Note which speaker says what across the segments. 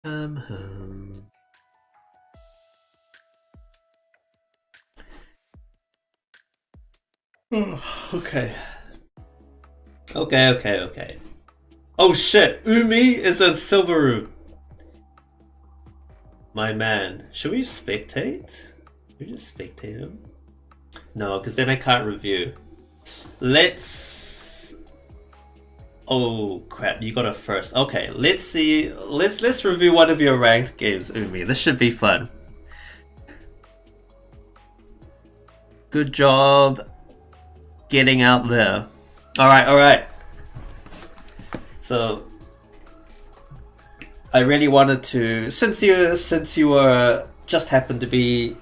Speaker 1: Come home. Okay. Okay. Oh shit! Umi is in Silveru! My man. Should we spectate? Should we just spectate him? No, because then I can't review. Let's... Oh crap, you got it first. Okay, let's see. Let's review one of your ranked games, Umi. This should be fun. Good job getting out there. Alright. So I really wanted to, since you were just happened to be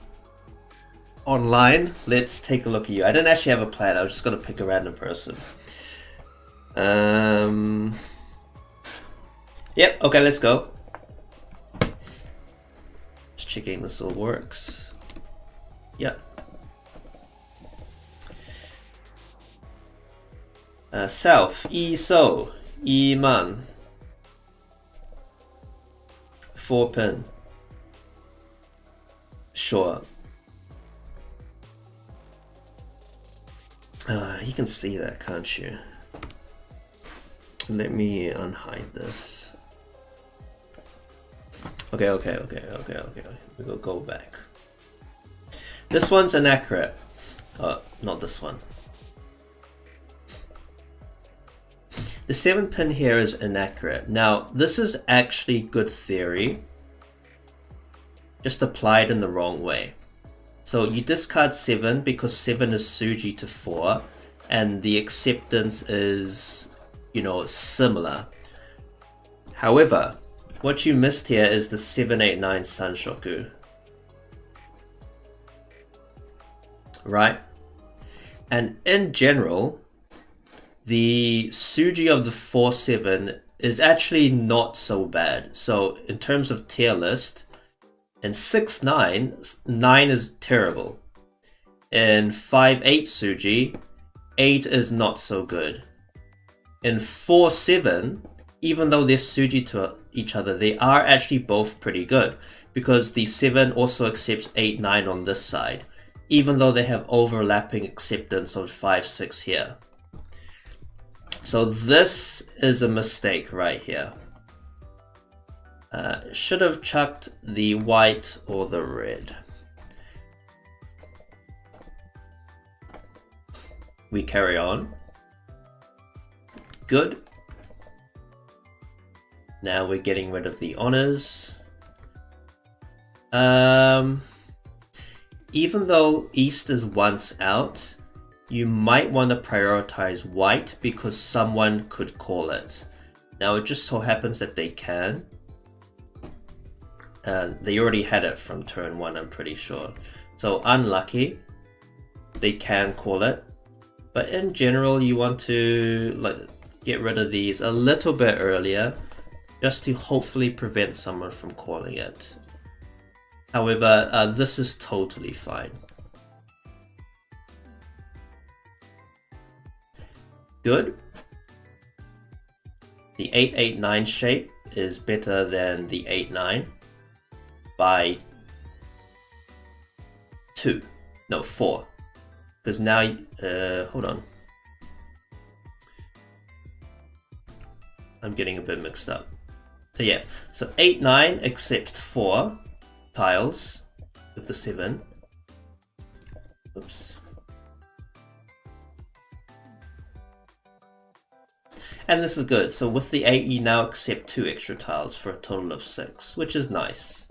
Speaker 1: online, let's take a look at you. I didn't actually have a plan. I was just gonna pick a random person. Yep. Okay, let's go. Just checking this all works. Yep. South, So, Man, 4 pin. Sure. You can see that, can't you? Let me unhide this. Okay. We'll go back. This one's inaccurate. Not this one. The 7 pin here is inaccurate. Now, this is actually good theory, just applied in the wrong way. So you discard 7 because 7 is Suji to 4, and the acceptance is, similar. However, what you missed here is the 789 Sanshoku. Right? And in general, the Suji of the 4-7 is actually not so bad. So in terms of tier list, in 6-9, 9 is terrible. In 5-8 Suji, 8 is not so good. In 4-7, even though they're Suji to each other, they are actually both pretty good, because the 7 also accepts 8-9 on this side, even though they have overlapping acceptance on 5-6 here. So this is a mistake right here. Should have chucked the white or the red. We carry on. Good. Now we're getting rid of the honors. Even though East is once out, you might want to prioritize white because someone could call it. Now it just so happens that they can. They already had it from turn 1, I'm pretty sure. So unlucky, they can call it. But in general, you want to get rid of these a little bit earlier, just to hopefully prevent someone from calling it. However, this is totally fine. Good. The 8-8-9 shape is better than the 8-9 by 2. No, 4. Because now, hold on. I'm getting a bit mixed up. So yeah, so 8-9 accepts 4 tiles with the 7. Oops. And this is good. So with the 8, you now accept 2 extra tiles for a total of 6, which is nice.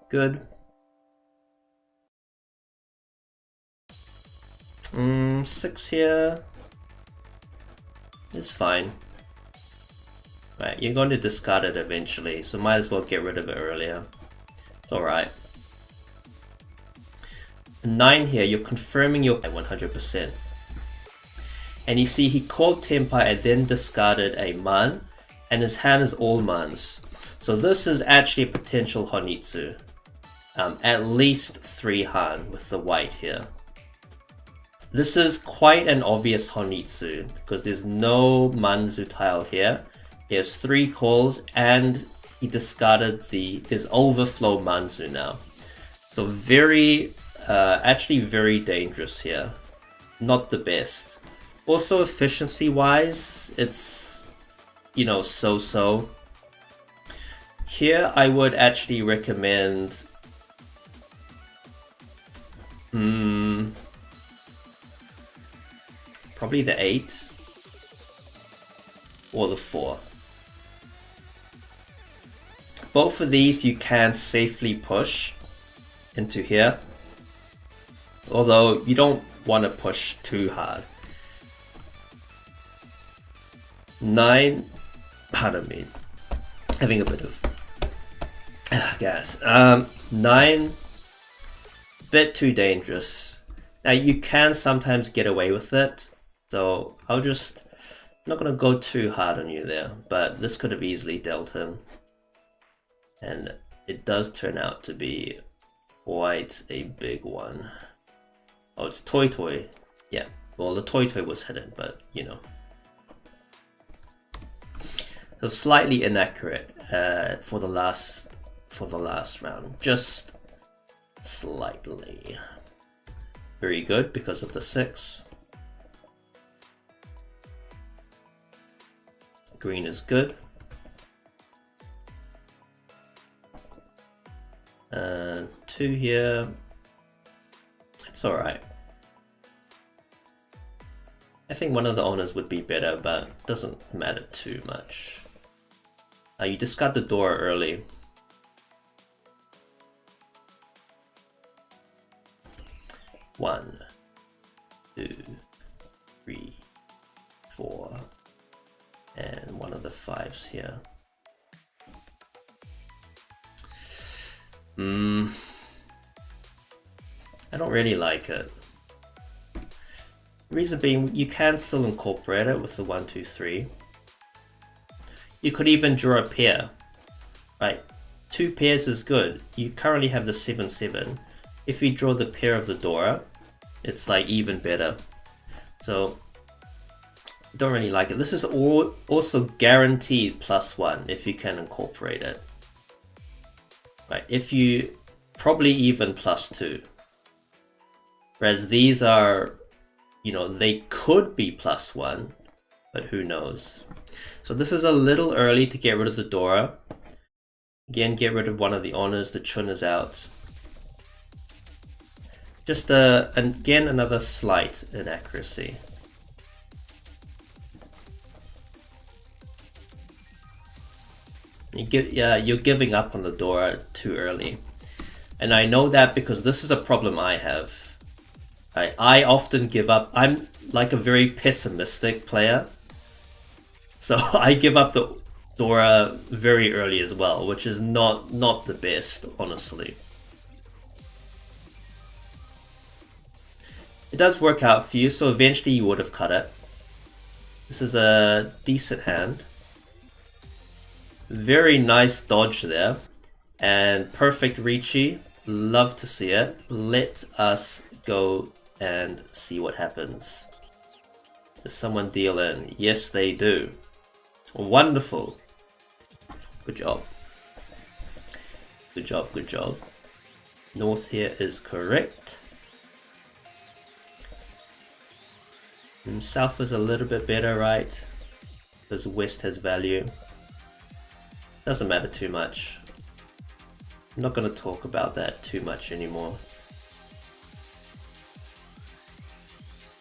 Speaker 1: Good. 6 here is fine. Right, you're going to discard it eventually, so might as well get rid of it earlier. It's alright. 9 here, you're confirming your 100%. And you see he called Tenpai and then discarded a Man, and his hand is all Mans. So this is actually a potential Honitsu. At least 3 Han with the white here. This is quite an obvious Honitsu, because there's no Manzu tile here, He has 3 calls, and he discarded his overflow Manzu now. So very, actually very dangerous here. Not the best. Also efficiency-wise, it's, you know, so-so. Here I would actually recommend... probably the 8. Or the 4. Both of these you can safely push into here. Although you don't want to push too hard. 9, pardon me, having a bit of gas. 9, bit too dangerous. Now you can sometimes get away with it, so I'm not gonna go too hard on you there, but this could have easily dealt him. And it does turn out to be quite a big one. Oh, it's Toy Toy. Yeah, well, the Toy Toy was hidden, but you know. So slightly inaccurate for the last round, just slightly. Very good because of the 6. Green is good. 2 here. It's alright. I think one of the owners would be better, but it doesn't matter too much. You discard the door early. One, 2, 3, 4, and one of the 5s here. I don't really like it. Reason being, you can still incorporate it with the 1, 2, 3. You could even draw a pair, right? 2 pairs is good. You currently have the 7, 7. If you draw the pair of the Dora, it's like even better. So, don't really like it. This is also guaranteed +1 if you can incorporate it. Right, if you probably even +2. Whereas these are, you know, they could be +1, but who knows. So this is a little early to get rid of the Dora. Again, get rid of one of the honors. The Chun is out. Just again another slight inaccuracy. You're giving up on the Dora too early, and I know that because this is a problem I have. I often give up. I'm like a very pessimistic player, so I give up the Dora very early as well, which is not the best, honestly. It does work out for you, so eventually you would have cut it. This is a decent hand. Very nice dodge there, and perfect Ricci. Love to see it. Let us go and see what happens. Does someone deal in? Yes, they do. Wonderful. Good job. Good job, good job. North here is correct. And south is a little bit better, right? Because west has value. Doesn't matter too much. I'm not going to talk about that too much anymore.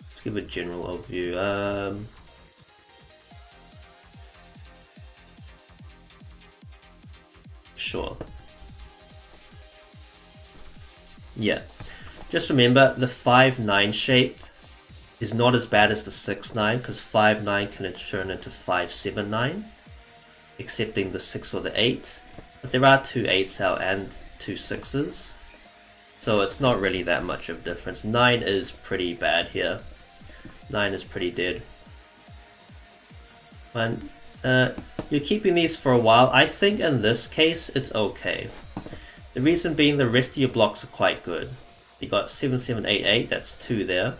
Speaker 1: Let's give a general overview. Sure. Yeah. Just remember the 5-9 shape is not as bad as the 6-9 because 5-9 can turn into 5-7-9, excepting the 6 or the 8. But there are 2 8s out and 2 6s, so it's not really that much of a difference. 9 is pretty bad here. 9 is pretty dead. And you're keeping these for a while. I think in this case it's okay. The reason being the rest of your blocks are quite good. You got 7, 7, 8, 8. That's 2 there.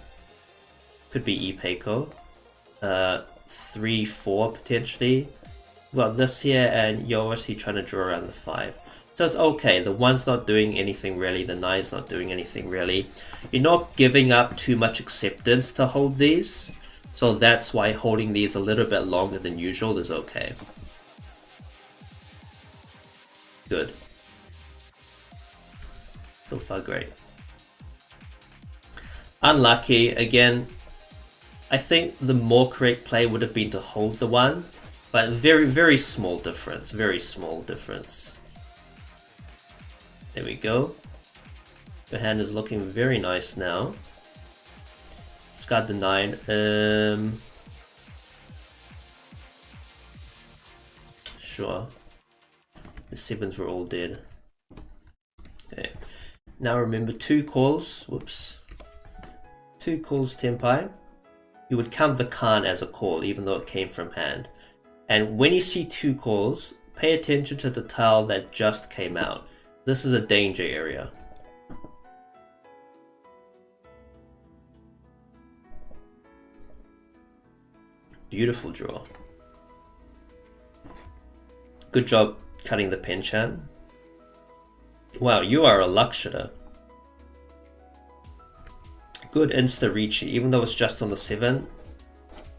Speaker 1: Could be Ipeco. 3, 4 potentially. well, this here, and you're obviously trying to draw around the 5. So it's okay. The 1's not doing anything really, the 9's not doing anything really. You're not giving up too much acceptance to hold these, so that's why holding these a little bit longer than usual is okay. Good. So far, great. Unlucky, again. I think the more correct play would have been to hold the 1, but very, very small difference. Very small difference. There we go. The hand is looking very nice now. Discard the 9. Sure. The 7s were all dead. Okay. Now remember 2 calls. Whoops. 2 calls Tenpai. You would count the Khan as a call even though it came from hand. And when you see 2 calls, pay attention to the tile that just came out. This is a danger area. Beautiful draw. Good job cutting the Penchan. Wow, you are a Lakshata. Good insta-reachy, even though it's just on the 7.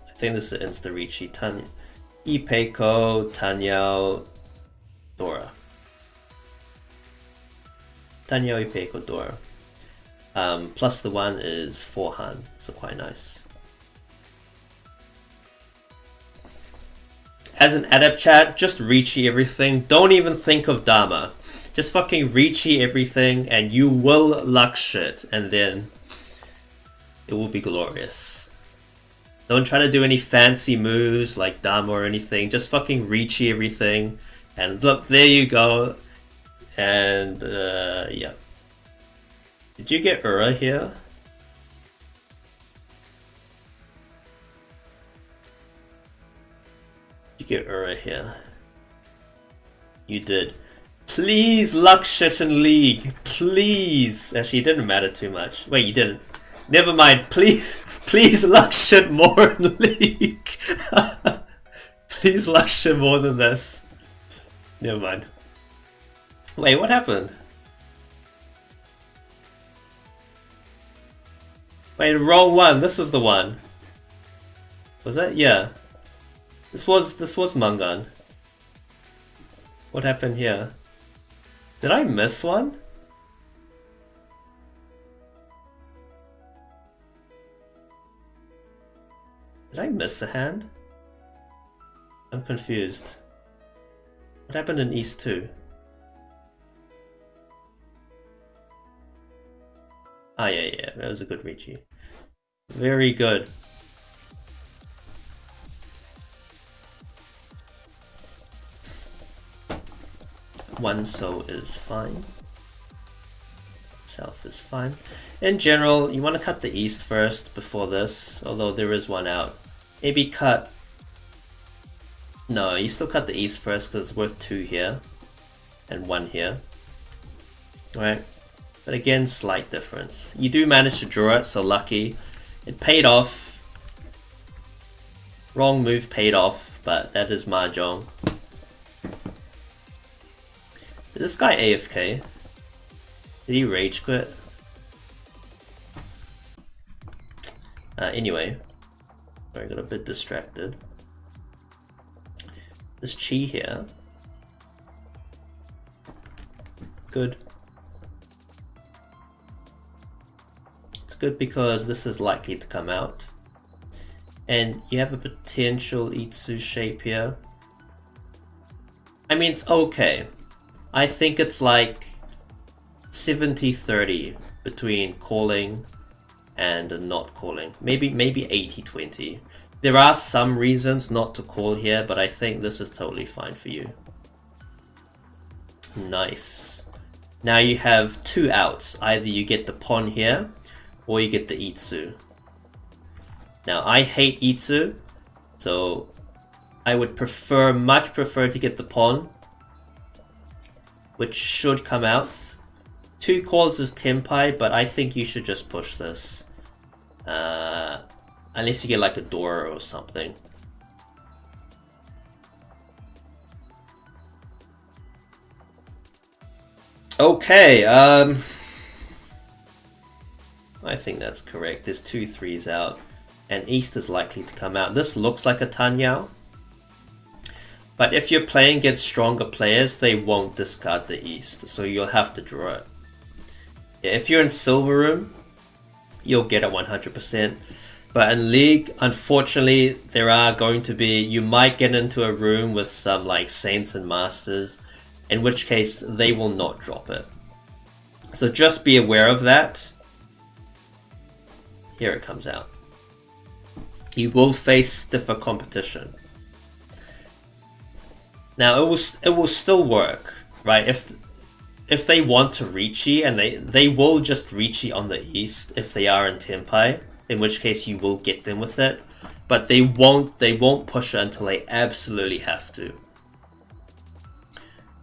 Speaker 1: I think this is insta-reachy. Ipeiko, Tanyao, Dora. Tanyao, Ipeiko, Dora. Plus the 1 is 4 Han, so quite nice. As an adept chat, just reachy everything. Don't even think of Dharma. Just fucking reachy everything and you will luck shit, and then it will be glorious. Don't try to do any fancy moves like Dharma or anything. Just fucking reachy everything. And look, there you go. And yeah. Did you get Ura here? You get Ura here. You did. Please luck shit in League. Please. Actually, it didn't matter too much. Wait, you didn't. Never mind. Please luck shit more in League. Please luck shit more than this. Never mind. Wait, what happened? Wait, wrong one. This was the one. Was that? Yeah. This was Mangan. What happened here? Did I miss one? Did I miss a hand? I'm confused. What happened in East 2? Ah, yeah, that was a good Richi. Very good. One so is fine. South is fine. In general, you want to cut the east first before this, although there is one out. Maybe cut... No, you still cut the east first because it's worth 2 here. And 1 here. Alright. But again, slight difference. You do manage to draw it, so lucky. It paid off. Wrong move paid off, but that is Mahjong. Is this guy AFK? Did he rage quit? Anyway. I got a bit distracted. This Chi here. Good. It's good because this is likely to come out. And you have a potential Itsu shape here. I mean, it's okay. I think it's like 70-30 between calling and not calling. Maybe 80-20. There are some reasons not to call here, but I think this is totally fine for you. Nice. Now you have 2 outs. Either you get the pawn here, or you get the Itsu. Now I hate Itsu, so I would much prefer to get the pawn, which should come out. 2 calls is Tenpai, but I think you should just push this. Unless you get like a door or something. Okay, I think that's correct. There's 2 3s out, and East is likely to come out. This looks like a Tanyao, but if you're playing against stronger players, they won't discard the East, so you'll have to draw it. Yeah, if you're in Silver Room, you'll get it 100%. But in League, unfortunately, there are going to be... You might get into a room with some like Saints and Masters, in which case they will not drop it. So just be aware of that. Here it comes out. You will face stiffer competition. Now it will still work, right? If they want to Ricci, and they will just Ricci on the East if they are in Tenpai, in which case you will get them with it. But they won't push it until they absolutely have to.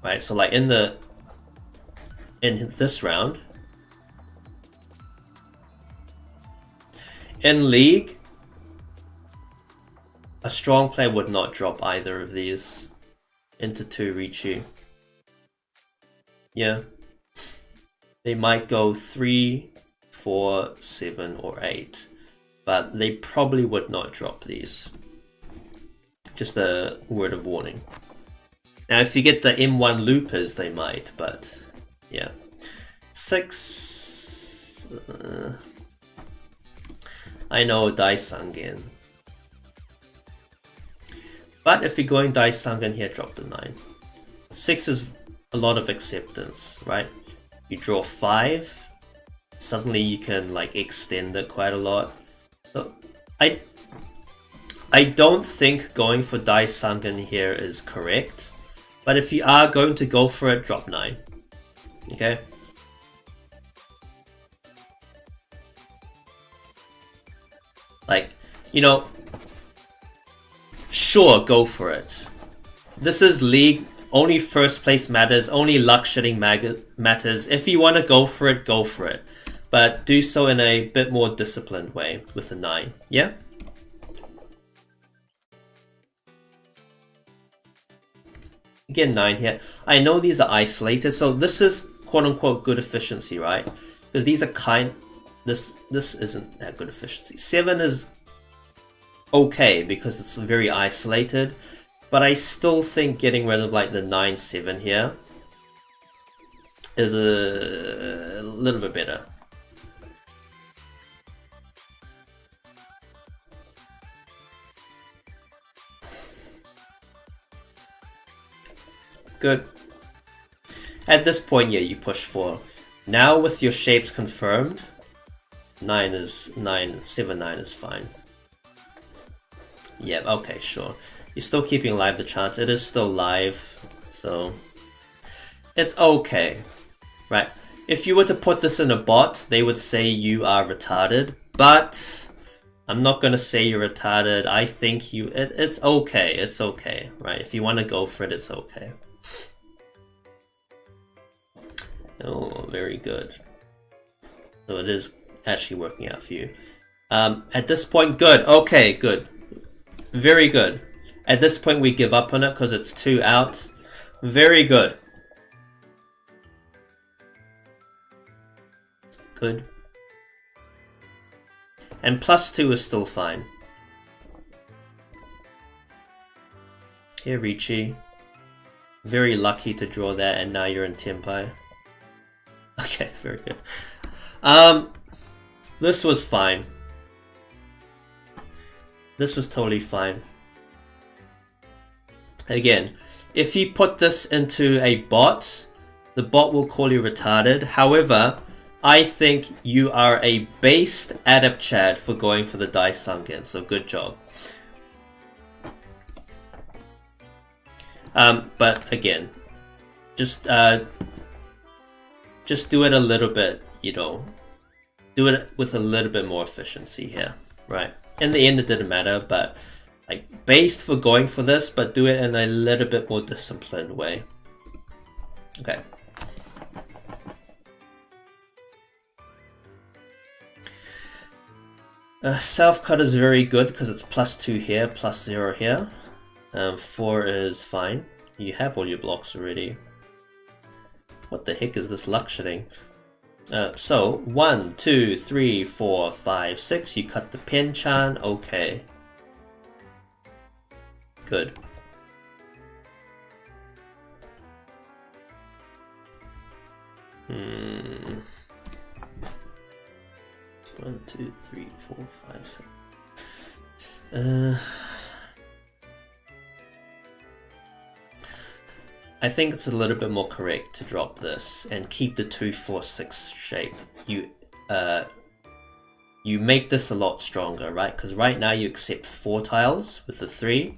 Speaker 1: Right, so like in this round, in League, a strong player would not drop either of these into 2 Ricci. Yeah. They might go 3, 4, 7, or 8. But they probably would not drop these. Just a word of warning. Now if you get the M1 loopers, they might, but yeah. 6... I know Daisangen. But if you're going Daisangen here, drop the 9. 6 is a lot of acceptance, right? You draw 5, suddenly you can like extend it quite a lot. So I don't think going for Daisangen here is correct, but if you are going to go for it, drop 9. Okay? Like, you know, sure, go for it. This is League. Only first place matters. Only luck shitting matters. If you want to go for it, go for it. But do so in a bit more disciplined way with the 9. Yeah? Again, 9 here. I know these are isolated, so this is quote-unquote good efficiency, right? Because these are this isn't that good efficiency. 7 is okay because it's very isolated, but I still think getting rid of like the 9-7 here is a little bit better. Good. At this point, yeah, you push 4. Now with your shapes confirmed, 7-9 is fine. Yeah, okay, sure. You're still keeping alive the chance. It is still live, so it's okay, right? If you were to put this in a bot, they would say you are retarded, but I'm not gonna say you're retarded. I think it's okay. It's okay, right? If you want to go for it, it's okay. Oh, very good. So it is actually working out for you. At this point, good. Okay, good. Very good. At this point, we give up on it because it's 2 out. Very good. Good. And +2 is still fine. Here, Ricci. Very lucky to draw that, and now you're in Tenpai. Okay, very good. This was fine. This was totally fine. Again, if you put this into a bot, the bot will call you retarded. However, I think you are a based adept Chad for going for the Daisangen, so good job. But again, just do it a little bit, you know, do it with a little bit more efficiency here, right? In the end, it didn't matter, but like based for going for this, but do it in a little bit more disciplined way. Okay. Self-cut is very good because it's +2 here, +0 here. 4 is fine. You have all your blocks already. What the heck is this luxuring? So 1, 2, 3, 4, 5, 6. You cut the pen chan. Okay. Good. Hmm. 1, 2, 3, 4, 5, 6. I think it's a little bit more correct to drop this and keep the 2, 4, 6 shape. You make this a lot stronger, right? Because right now you accept 4 tiles with the 3,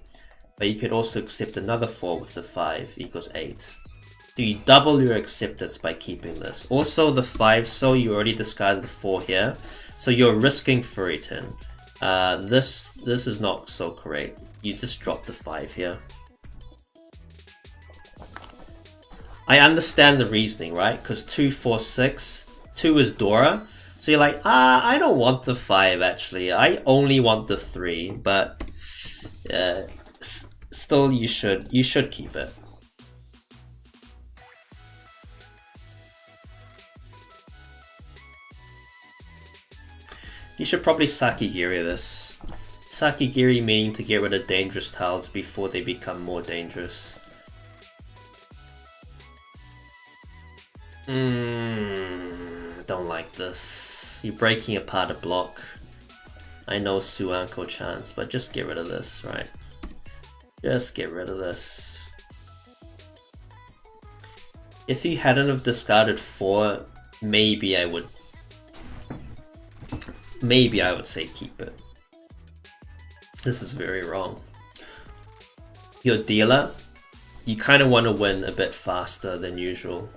Speaker 1: but you could also accept another 4 with the 5 equals 8. So you double your acceptance by keeping this. Also the 5, so you already discarded the 4 here, so you're risking Furitin. This is not so correct. You just drop the 5 here. I understand the reasoning, right? Because 2, 4, 6, 2 is Dora. So you're like, I don't want the 5 actually. I only want the 3, but still you should keep it. You should probably Sakigiri this. Sakigiri meaning to get rid of dangerous tiles before they become more dangerous. Don't like this. You're breaking apart a block. I know Suanko chance, but just get rid of this, right? Just get rid of this. If he hadn't have discarded 4, maybe I would say keep it. This is very wrong. Your dealer, you kind of want to win a bit faster than usual.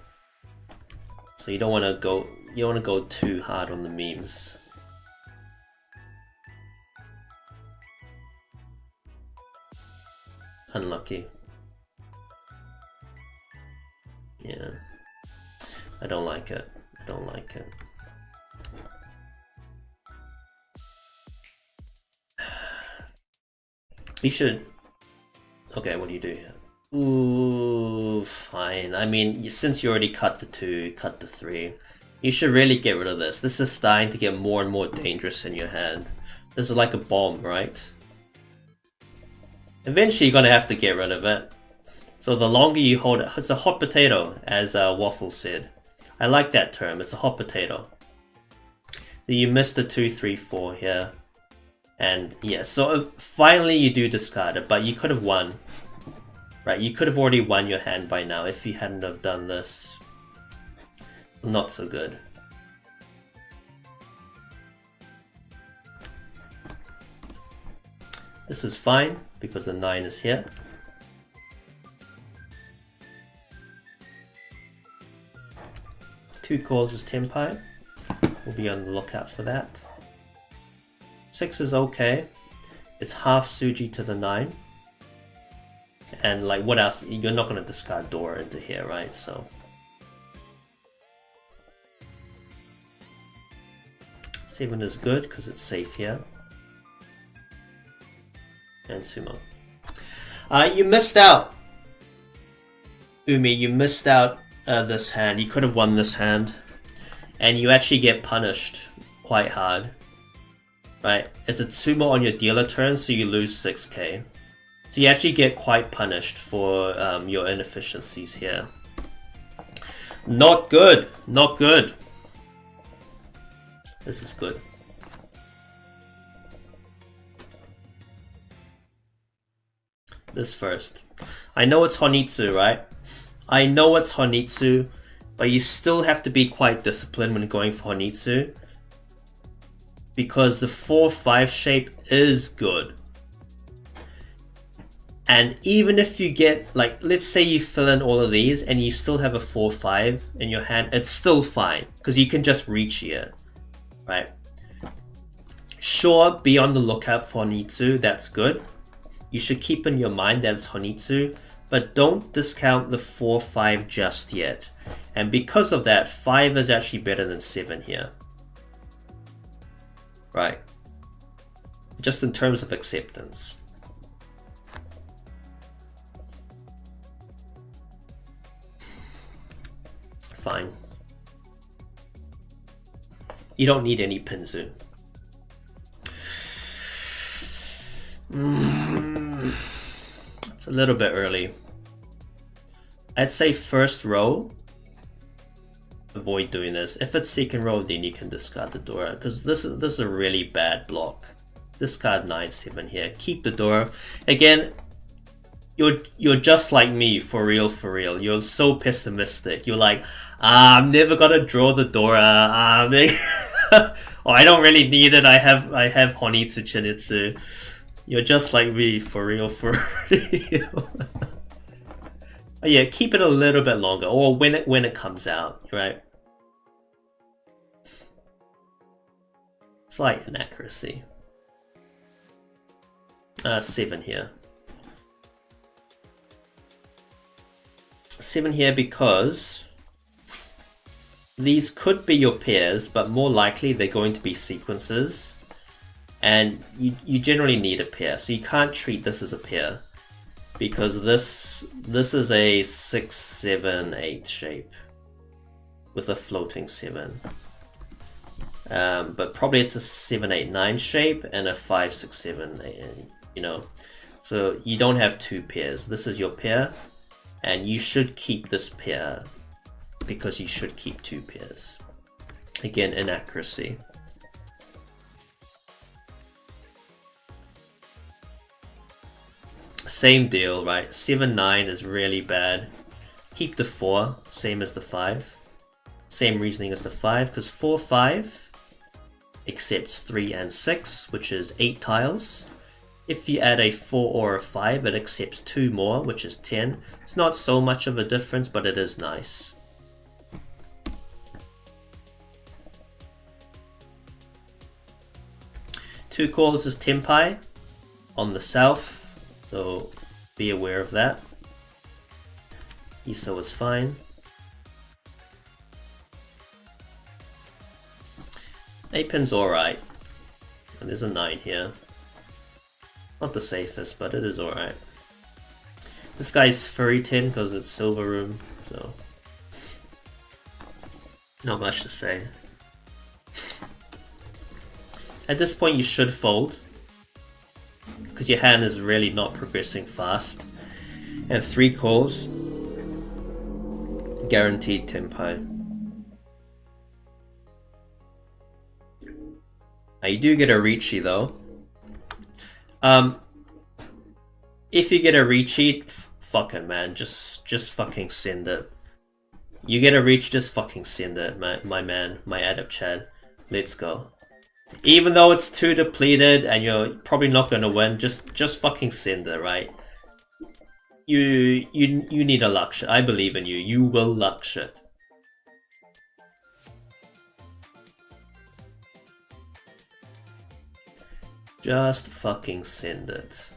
Speaker 1: So you don't want to go too hard on the memes. Unlucky. Yeah. I don't like it. I don't like it. You should... Okay, what do you do here? Ooh, fine. I mean, since you already cut the 2, cut the 3, you should really get rid of this. This is starting to get more and more dangerous in your hand. This is like a bomb, right? Eventually you're gonna have to get rid of it. So the longer you hold it, it's a hot potato, as Waffle said. I like that term, it's a hot potato. So you missed the 2, 3, 4 here. And yeah, so finally you do discard it, but you could have won. Right, you could have already won your hand by now if you hadn't have done this. Not so good. This is fine, because the 9 is here. Two calls is Tenpai. We'll be on the lookout for that. 6 is okay. It's half Suji to the 9. And like, what else? You're not going to discard Dora into here, right? So 7 is good because it's safe here. And Sumo. You missed out, Umi. You missed out this hand. You could have won this hand, and you actually get punished quite hard. Right? It's a Sumo on your dealer turn, so you lose 6k. So you actually get quite punished for your inefficiencies here. Not good. Not good. This is good. This first. I know it's Honitsu, right? I know it's Honitsu, but you still have to be quite disciplined when going for Honitsu. Because the 4-5 shape is good. And even if you get, like, let's say you fill in all of these and you still have a 4-5 in your hand, it's still fine. Because you can just reach here, right? Sure, be on the lookout for Honitsu, that's good. You should keep in your mind that it's Honitsu, but don't discount the 4-5 just yet. And because of that, 5 is actually better than 7 here. Right. Just in terms of acceptance. fine. You don't need any pinzu. It's a little bit early. I'd say first row, avoid doing this. If it's second row, then you can discard the Dora, because this is a really bad block. Discard 9-7 here. Keep the Dora. Again, you're just like me, for real, for real. You're so pessimistic. You're like, I'm never gonna draw the Dora. Oh, I don't really need it. I have Honitsu Chinitsu. You're just like me, for real, for real. Yeah, keep it a little bit longer, or when it comes out, right? Slight inaccuracy. 7 here. 7 here because these could be your pairs, but more likely they're going to be sequences, and you generally need a pair, so you can't treat this as a pair, because this is a 6, 7, 8 shape with a floating 7. But probably it's a 7, 8, 9 shape and a 5, 6, 7, 8, you know. So you don't have 2 pairs. This is your pair, and you should keep this pair because you should keep 2 pairs. Again, inaccuracy. Same deal, right? 7, 9 is really bad. Keep the 4, same as the 5. Same reasoning as the 5, because 4, 5 accepts 3 and 6, which is 8 tiles. If you add a 4 or a 5, it accepts 2 more, which is 10. It's not so much of a difference, but it is nice. Two calls is Tenpai on the south, so be aware of that. Iso is fine. 8 pin's alright. And there's a 9 here. Not the safest, but it is alright. This guy's furry 10 because it's silver room, so not much to say. At this point you should fold, because your hand is really not progressing fast. And 3 calls, guaranteed Tenpai. Now you do get a Riichi though. If you get a Riichi, fuck it, man, just fucking send it. You get a Riichi, just fucking send it, my man, my adept Chad. Let's go. Even though it's too depleted and you're probably not gonna win, just fucking send it, right? You need a luck shot. I believe in you. You will luck shit. Just fucking send it.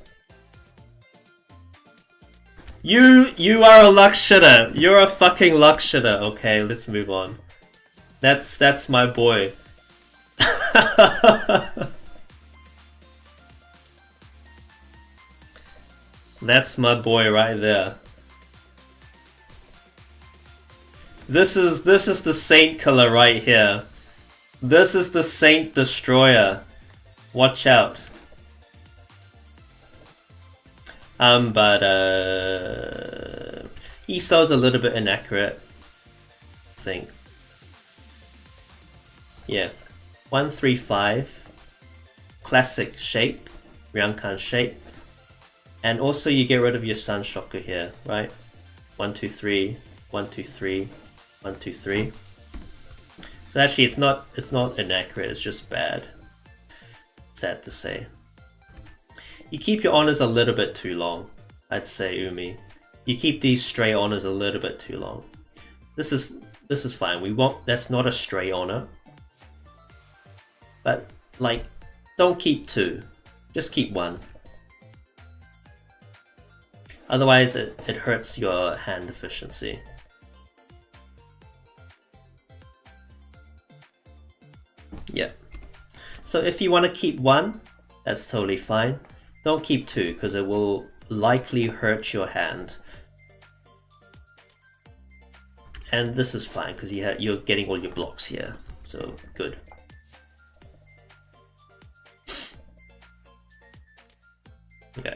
Speaker 1: You are a luck shitter. You're a fucking luck shitter. Okay, let's move on. That's my boy. That's my boy right there. This is the Saint Killer right here. This is the Saint Destroyer. Watch out. But Iso's a little bit inaccurate, I think. Yeah. 1, 3, 5. Classic shape. Ryankan shape. And also you get rid of your Sun Shocker here, right? 1, 2, 3. 1, 2, 3. 1, 2, 3. So actually it's not inaccurate, it's just bad. Sad to say. You keep your honors a little bit too long, I'd say, Umi. You keep these stray honors a little bit too long. This is fine. We won't. That's not a stray honor. But like, don't keep 2. Just keep 1. Otherwise, it hurts your hand efficiency. Yeah. So if you want to keep 1, that's totally fine. Don't keep 2, because it will likely hurt your hand. And this is fine because you're getting all your blocks here, so good. Okay.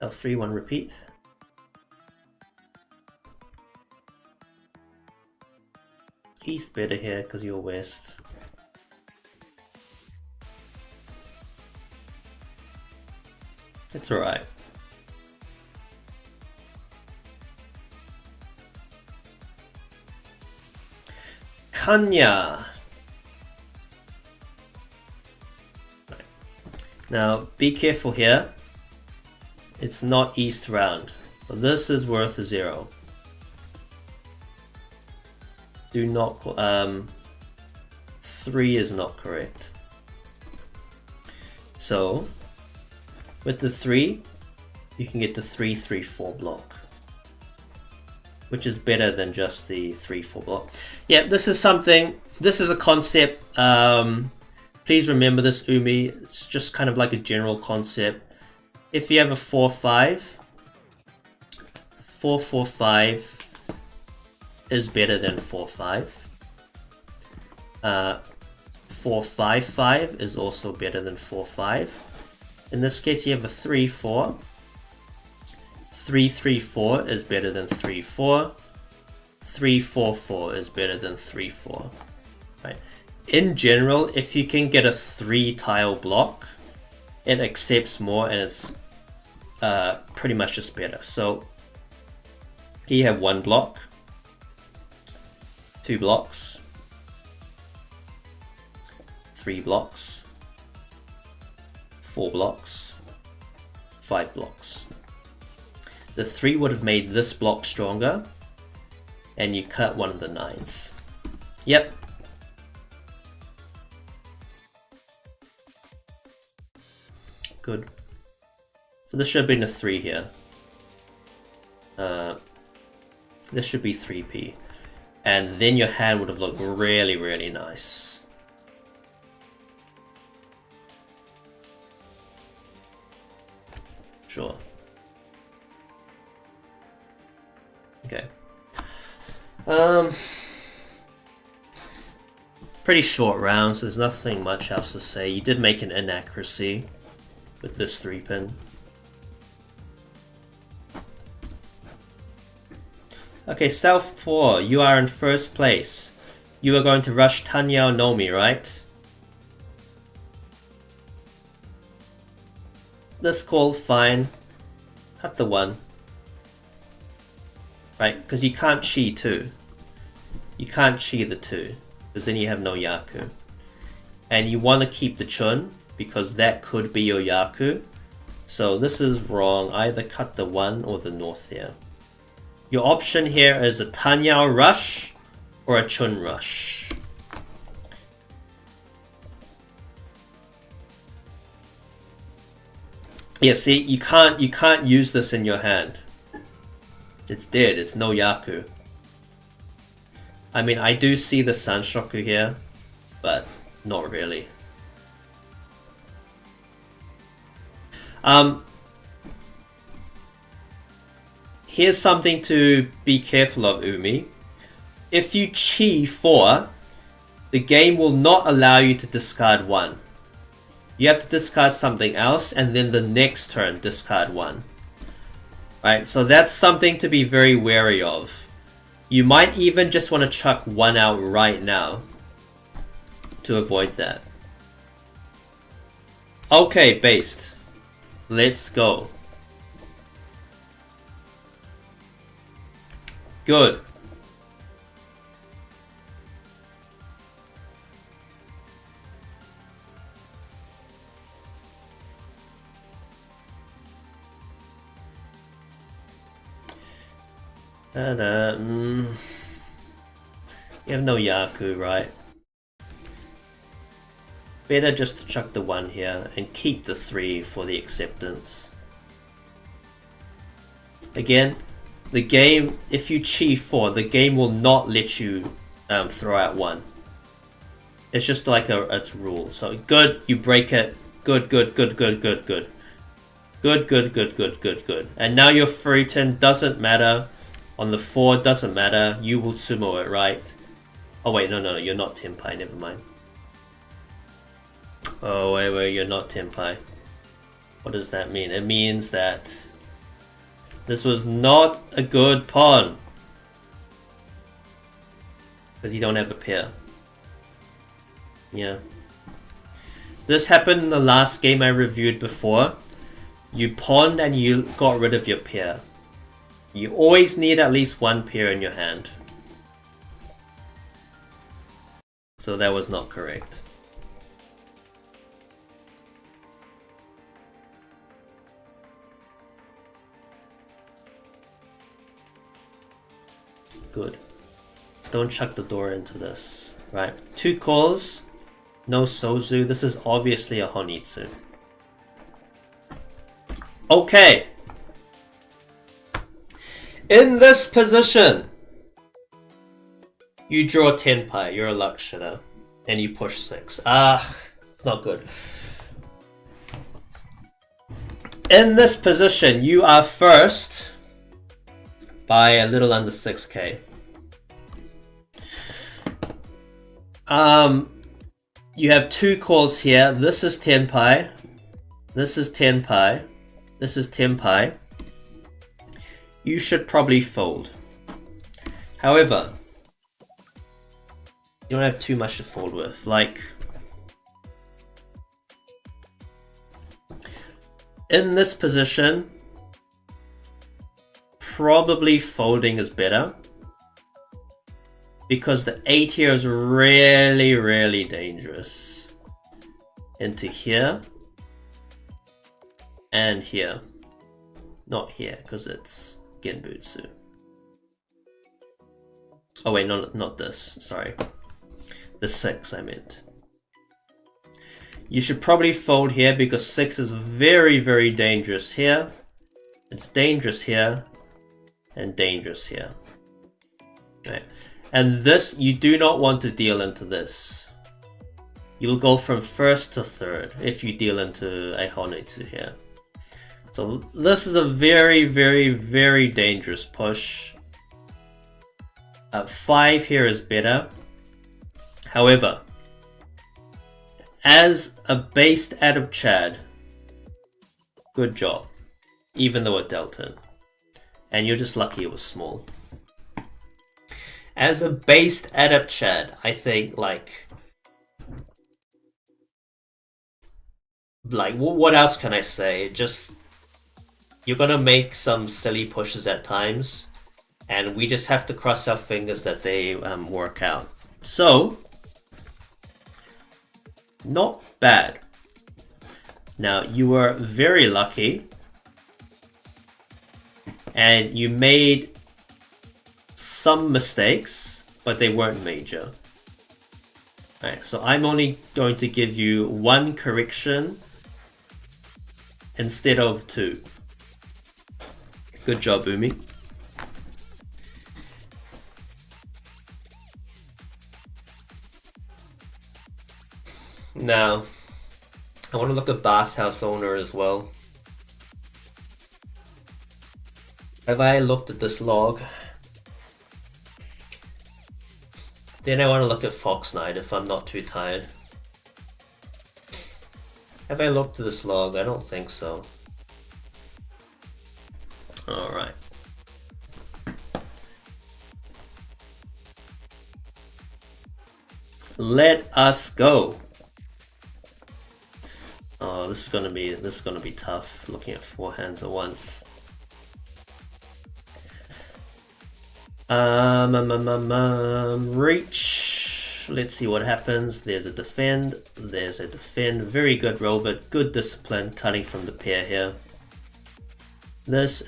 Speaker 1: L3-1 repeat. East better here because you're west. It's alright. Kanya. Right. Now be careful here. It's not east round. So this is worth a 0. Do not 3 is not correct. So with the 3, you can get the 3-3-4 block, which is better than just the 3-4 block. Yeah, this is something. This is a concept. Please remember this, Umi. It's just kind of like a general concept. If you have a 4-5, 4-4-5 is better than 4-5. 4-5-5 is also better than 4-5. In this case, you have a 3-4. 3-3-4 is better than 3-4. 3-4-4 is better than 3-4. Right. In general, if you can get a 3-tile block, it accepts more, and it's pretty much just better. So here you have 1 block, 2 blocks, 3 blocks, 4 blocks, 5 blocks. The 3 would have made this block stronger, and you cut one of the 9s. Yep. Good. So this should have been a 3 here. This should be 3p. And then your hand would have looked really, really nice. Sure. Okay. Pretty short rounds, there's nothing much else to say. You did make an inaccuracy with this 3-pin. Okay, South 4, you are in first place. You are going to rush Tanyao Nomi, right? This call, fine. Cut the 1. Right, because you can't chi 2. You can't chi the 2, because then you have no Yaku. And you want to keep the Chun, because that could be your Yaku. So this is wrong. Either cut the 1 or the north here. Your option here is a Tanyao rush or a Chun rush. Yeah, see, you can't use this in your hand. It's dead, it's no Yaku. I mean, I do see the Sanshoku here, but not really. Here's something to be careful of, Umi. If you chi 4, the game will not allow you to discard 1. You have to discard something else, and then the next turn discard 1. Right, so that's something to be very wary of. You might even just want to chuck 1 out right now to avoid that. Okay, based. Let's go. Good. You have no Yaku, right? Better just to chuck the 1 here and keep the 3 for the acceptance. Again, the game, if you chi 4, the game will not let you throw out 1. It's just like a rule. So good, you break it. Good, good, good, good, good, good. Good, good, good, good, good, good. And now your Furiton doesn't matter. On the 4 doesn't matter. You will sumo it, right? Oh wait, no, you're not Tenpai, never mind. Oh wait, you're not Tenpai. What does that mean? It means that this was not a good pawn. Because you don't have a pair. Yeah. This happened in the last game I reviewed before. You pawned and you got rid of your pair. You always need at least one pair in your hand. So that was not correct. Good. Don't chuck the door into this. Right. 2 calls. No Sozu. This is obviously a Honitsu. Okay. In this position, you draw Tenpai. You're a Lakshana. And you push 6. It's not good. In this position, you are first by a little under 6k. You have 2 calls here. This is Tenpai. This is Tenpai. This is Tenpai. You should probably fold. However, you don't have too much to fold with. Like, in this position, probably folding is better. Because the 8 here is really, really dangerous. Into here. And here. Not here, because it's Genbutsu. Oh wait, no, not this. Sorry. The 6 I meant. You should probably fold here because 6 is very, very dangerous here. It's dangerous here. And dangerous here. Okay. And this, you do not want to deal into this. You'll go from 1st to 3rd if you deal into a Honitsu here. So this is a very, very, very dangerous push. 5 here is better. However, as a based Adam Chad, good job. Even though it dealt in. And you're just lucky it was small. As a based Adept Chad, I think, like, what else can I say? Just, you're gonna make some silly pushes at times, and we just have to cross our fingers that they work out. So, not bad. Now, you were very lucky, and you made some mistakes, but they weren't major. Alright, so I'm only going to give you 1 correction instead of 2. Good job, Umi. Now, I want to look at Bathhouse Owner as well. Have I looked at this log? Then I want to look at Fox Knight if I'm not too tired. Have I looked at this log? I don't think so. Alright. Let us go. Oh, this is gonna be tough. Looking at 4 hands at once. Reach. Let's see what happens. There's a defend. There's a defend. Very good Robert. Good discipline. Cutting from the pair here. This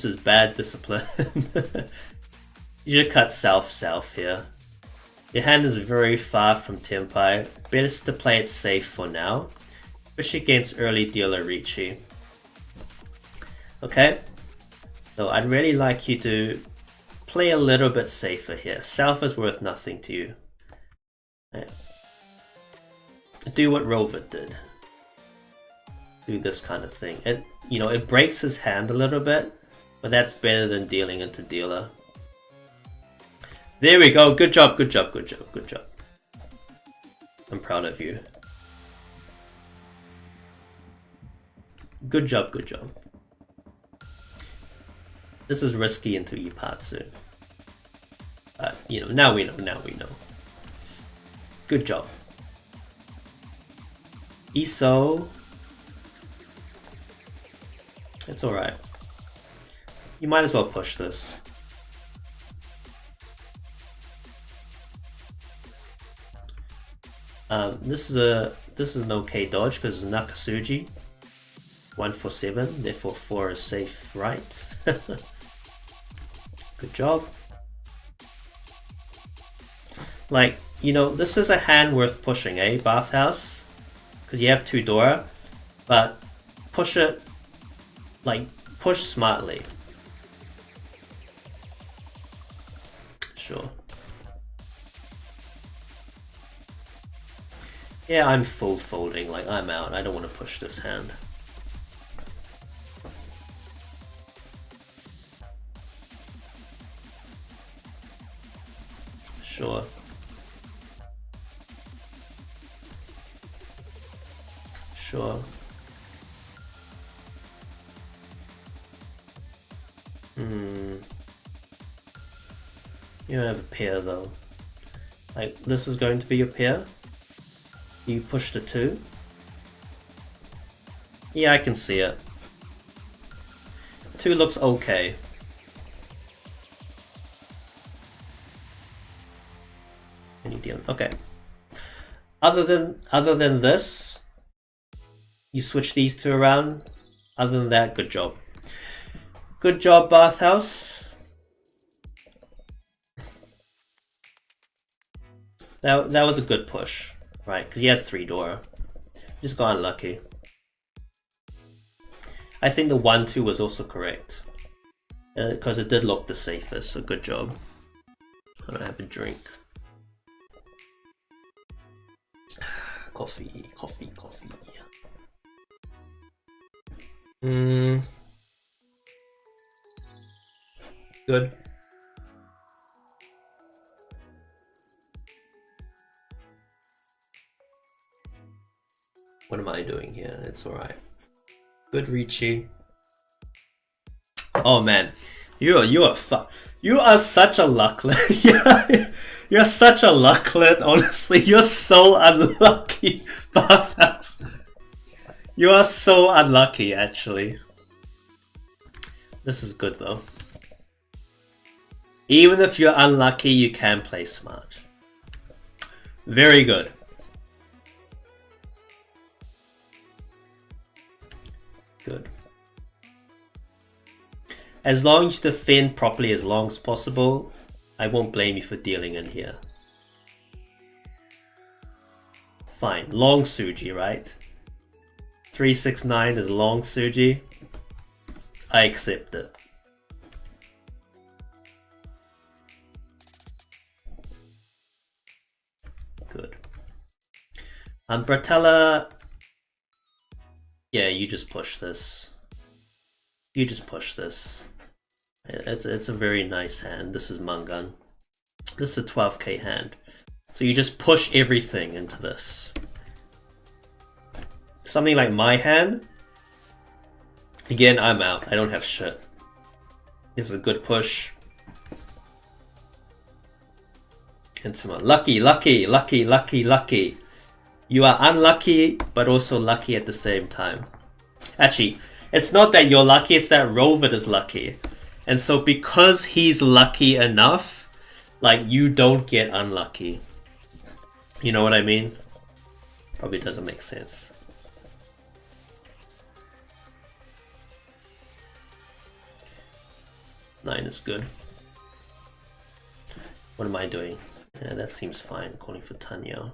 Speaker 1: is bad discipline. You should cut south here. Your hand is very far from Tenpai. Best to play it safe for now, especially against early dealer Ricci. Okay, so I'd really like you to play a little bit safer here. South is worth nothing to you. Right. Do what Rover did. Do this kind of thing. It, you know, it breaks his hand a little bit, but that's better than dealing into dealer. There we go. Good job, good job, good job, good job. I'm proud of you. Good job, good job. This is risky into Ipatsu. You know, now we know, now we know. Good job. Iso. It's alright. You might as well push this. This is an okay dodge because it's Nakasuji. 1 for 7, therefore 4 is safe, right? Good job. Like, you know, this is a hand worth pushing, eh, Bathhouse? Because you have 2 Dora, but push it, like, push smartly. Sure. Yeah, I'm full folding, like, I'm out. I don't want to push this hand. Sure. Sure. You don't have a pair though. Like, this is going to be your pair. You push the 2. Yeah, I can see it. 2 looks okay. Any deal? Okay. Other than this, you switch these 2 around. Other than that, good job. Good job, Bathhouse. That was a good push, right? Because you had 3 Dora. Just got unlucky. I think the 1-2 was also correct. Because it did look the safest, so good job. I'm gonna have a drink. Coffee, coffee, coffee. Good. What am I doing here? It's alright. Good, Richie. Oh man, you are such a lucklet. You're such a lucklet. Honestly, you're so unlucky, Bathhouse. You are so unlucky, actually. This is good though. Even if you're unlucky, you can play smart. Very good. Good. As long as you defend properly as long as possible, I won't blame you for dealing in here. Fine. Long Suji, right? 369 is long Suji. I accept it. Good. Bratella. Yeah, you just push this. You just push this. It's a very nice hand. This is Mangan. This is a 12k hand. So you just push everything into this. Something like my hand. Again, I'm out. I don't have shit. This is a good push. Into my lucky, lucky, lucky, lucky, lucky. You are unlucky, but also lucky at the same time. Actually, it's not that you're lucky, it's that Rovid is lucky. And so because he's lucky enough, like, you don't get unlucky. You know what I mean? Probably doesn't make sense. Nine is good. What am I doing? Yeah, that seems fine. Calling for Tanya.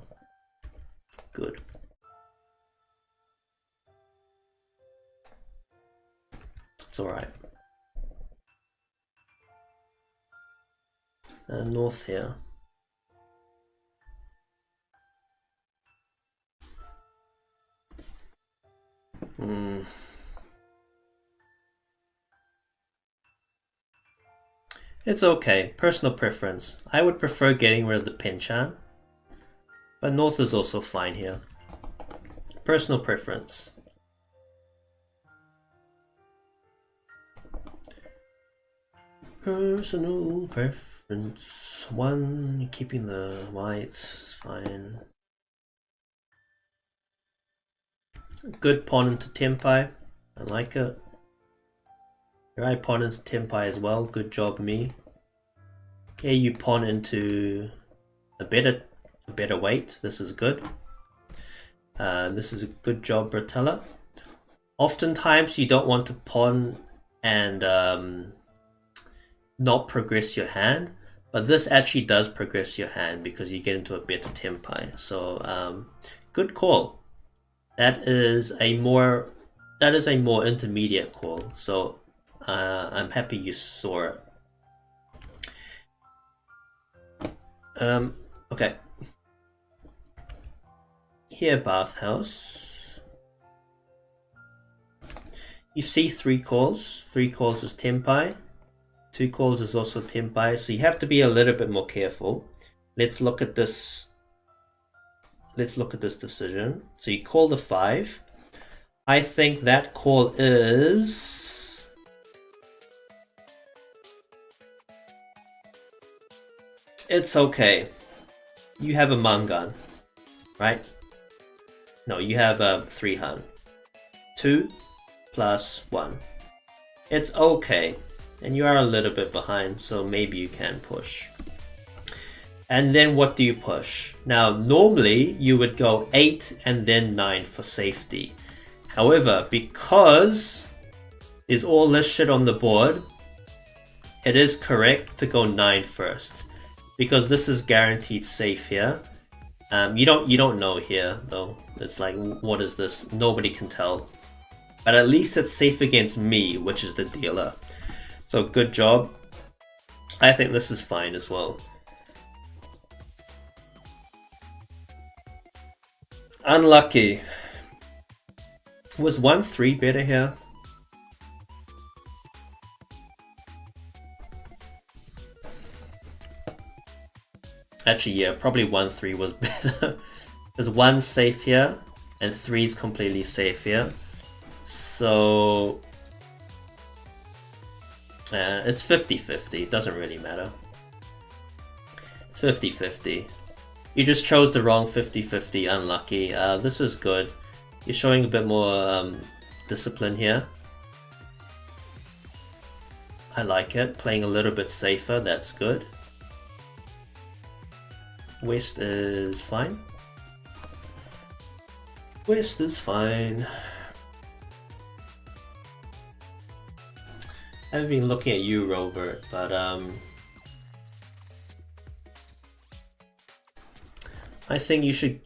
Speaker 1: Good. It's alright. North here. It's okay, personal preference. I would prefer getting rid of the Pinchan, but North is also fine here. Personal preference. Personal preference. One, keeping the whites, fine. Good pawn into Tempai. I like it. Right pawn into Tempai as well. Good job, me. Here you pawn into a better weight. This is good. This is a good job, Bertella. Oftentimes you don't want to pawn and not progress your hand, but this actually does progress your hand because you get into a better Tempai. So good call. That is a more intermediate call. So I'm happy you saw it. Okay. Here, bathhouse. You see 3 calls. 3 calls is Tempai. 2 calls is also Tempai. So you have to be a little bit more careful. Let's look at this. Let's look at this decision. So you call the 5. I think that call is... It's okay. You have a Mangan, right? No, you have a 3 Han. 2 plus 1. It's okay. And you are a little bit behind, so maybe you can push. And then what do you push? Now, normally you would go 8 and then 9 for safety. However, because there's all this shit on the board, it is correct to go 9 first. Because this is guaranteed safe here. You don't know here though. It's like, what is this? Nobody can tell. But at least it's safe against me, which is the dealer. So good job. I think this is fine as well. Unlucky. Was 1-3 better here? Actually, yeah, probably 1-3 was better. There's 1 safe here, and 3 is completely safe here. So... it's 50-50, it doesn't really matter. It's 50-50. You just chose the wrong 50-50, unlucky. This is good. You're showing a bit more discipline here. I like it. Playing a little bit safer, that's good. West is fine. West is fine. I haven't been looking at you, Robert, but I think you should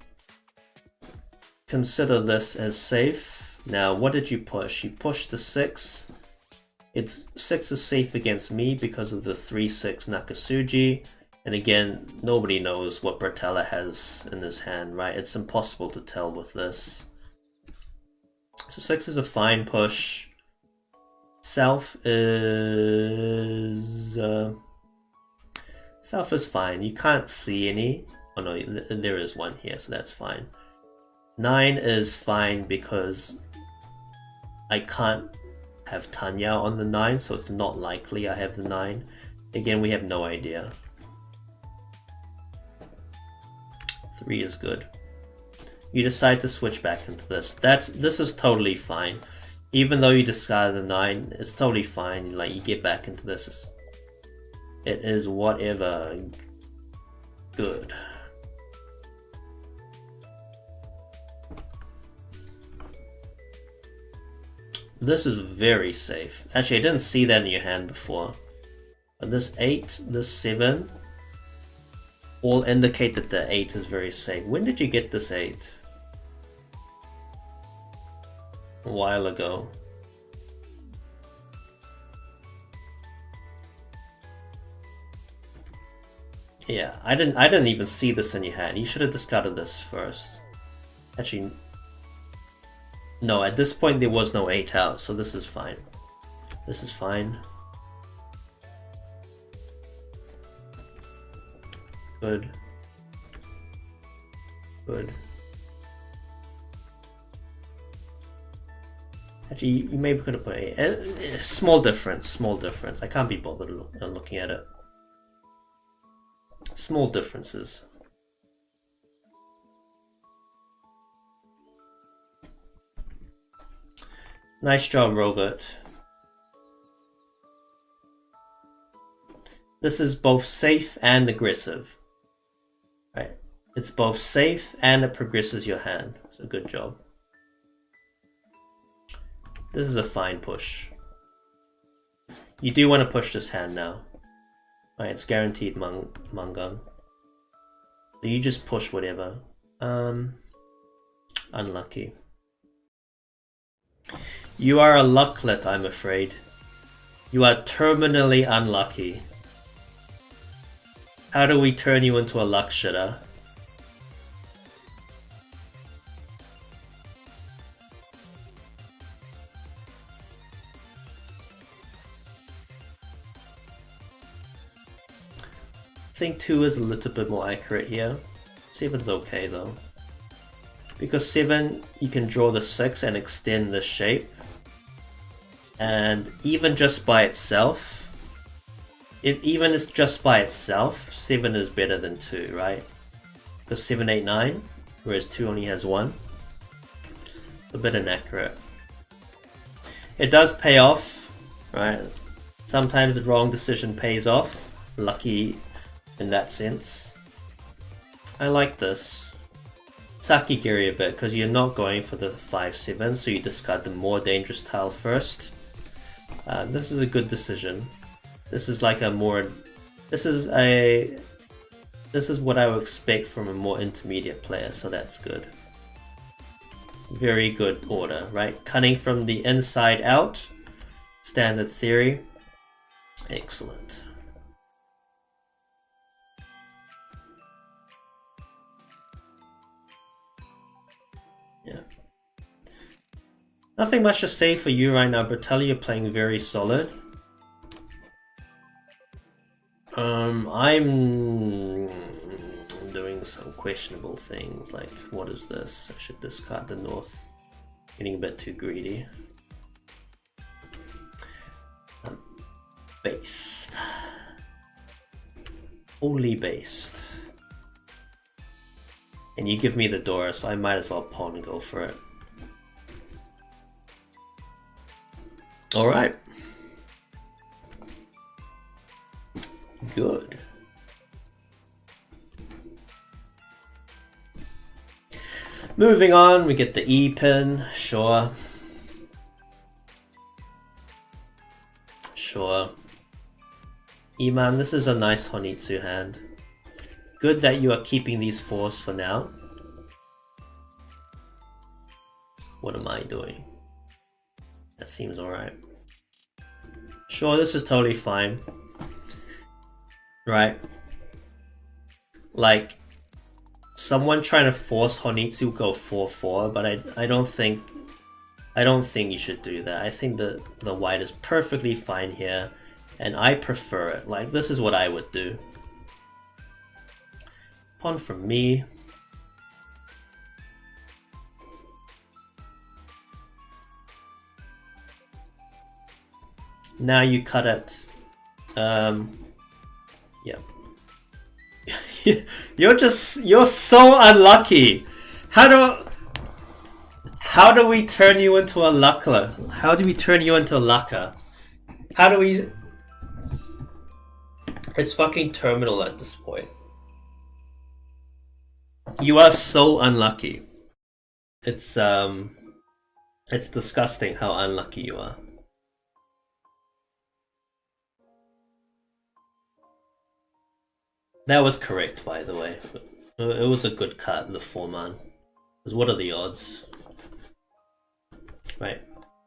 Speaker 1: consider this as safe. Now, what did you push? You pushed the 6. 6 is safe against me because of the 3-6 Nakasuji. And again, nobody knows what Bertella has in his hand, right? It's impossible to tell with this. So 6 is a fine push. South is fine. You can't see any. Oh no, there is one here, so that's fine. 9 is fine because I can't have Tanya on the 9, so it's not likely I have the 9. Again, we have no idea. 3 is good. You decide to switch back into this. This is totally fine. Even though you discard the 9, it's totally fine. Like, you get back into this. It is whatever. Good. This is very safe. Actually, I didn't see that in your hand before. But this 8, this 7, all indicate that the 8 is very safe. When did you get this 8? A while ago. Yeah, I didn't even see this in your hand. You should have discarded this first. Actually, no, at this point there was no 8 out, so this is fine. This is fine. Good. Good. Actually, you maybe could have put a small difference. Small difference. I can't be bothered looking at it. Small differences. Nice job, Robert. This is both safe and aggressive. Right? It's both safe and it progresses your hand. So good job. This is a fine push. You do want to push this hand now. Right, it's guaranteed Mangan. So you just push whatever. Unlucky. You are a lucklet, I'm afraid. You are terminally unlucky. How do we turn you into a luck shitter? I think 2 is a little bit more accurate here. 7's okay though. Because 7, you can draw the 6 and extend the shape. And even just by itself, even it's just by itself, 7 is better than 2, right? Because 7, 8, 9, whereas 2 only has 1. A bit inaccurate. It does pay off, right? Sometimes the wrong decision pays off. Lucky in that sense. I like this. Sakigiri a bit, because you're not going for the 5-7, so you discard the more dangerous tile first. This is a good decision. This is like a more... This is what I would expect from a more intermediate player, so that's good. Very good order, right? Cutting from the inside out. Standard theory. Excellent. Yeah. Nothing much to say for you right now, Bertelli. You're playing very solid. I'm doing some questionable things, like what is this? I should discard the north. Getting a bit too greedy. Based. Only based. And you give me the door, so I might as well pawn and go for it. Alright. Good. Moving on, we get the E pin. Sure. Sure. E-man, this is a nice Honitsu hand. Good that you are keeping these 4s for now. What am I doing? That seems alright. Sure, this is totally fine. Right? Like, someone trying to force Honitsu go 4-4, but I don't think you should do that. I think the white is perfectly fine here, and I prefer it. Like, this is what I would do. Pawn from me. Now you cut it. Yeah. You're so unlucky. How do we turn you into a luckler? How do we turn you into a lucker? How do we... It's fucking terminal at this point. You are so unlucky. It's disgusting how unlucky you are. That was correct, by the way. It was a good cut, the 4-man. Because what are the odds? Right.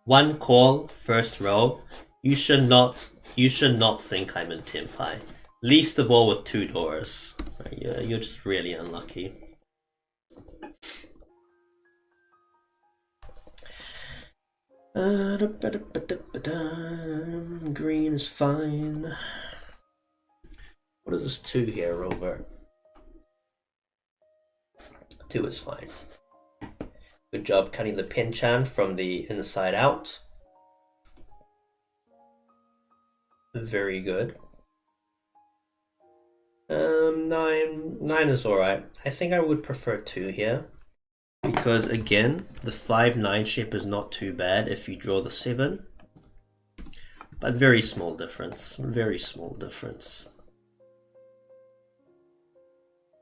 Speaker 1: 1 call, first row. You should not think I'm in Tenpai. Least of all with 2 doors. Yeah, you're just really unlucky. Green is fine. What is this 2 here, Robert? 2 is fine. Good job cutting the Pinchan from the inside out. Very good. 9 is alright. I think I would prefer 2 here. Because again, the 5-9 shape is not too bad if you draw the 7. But very small difference. Very small difference.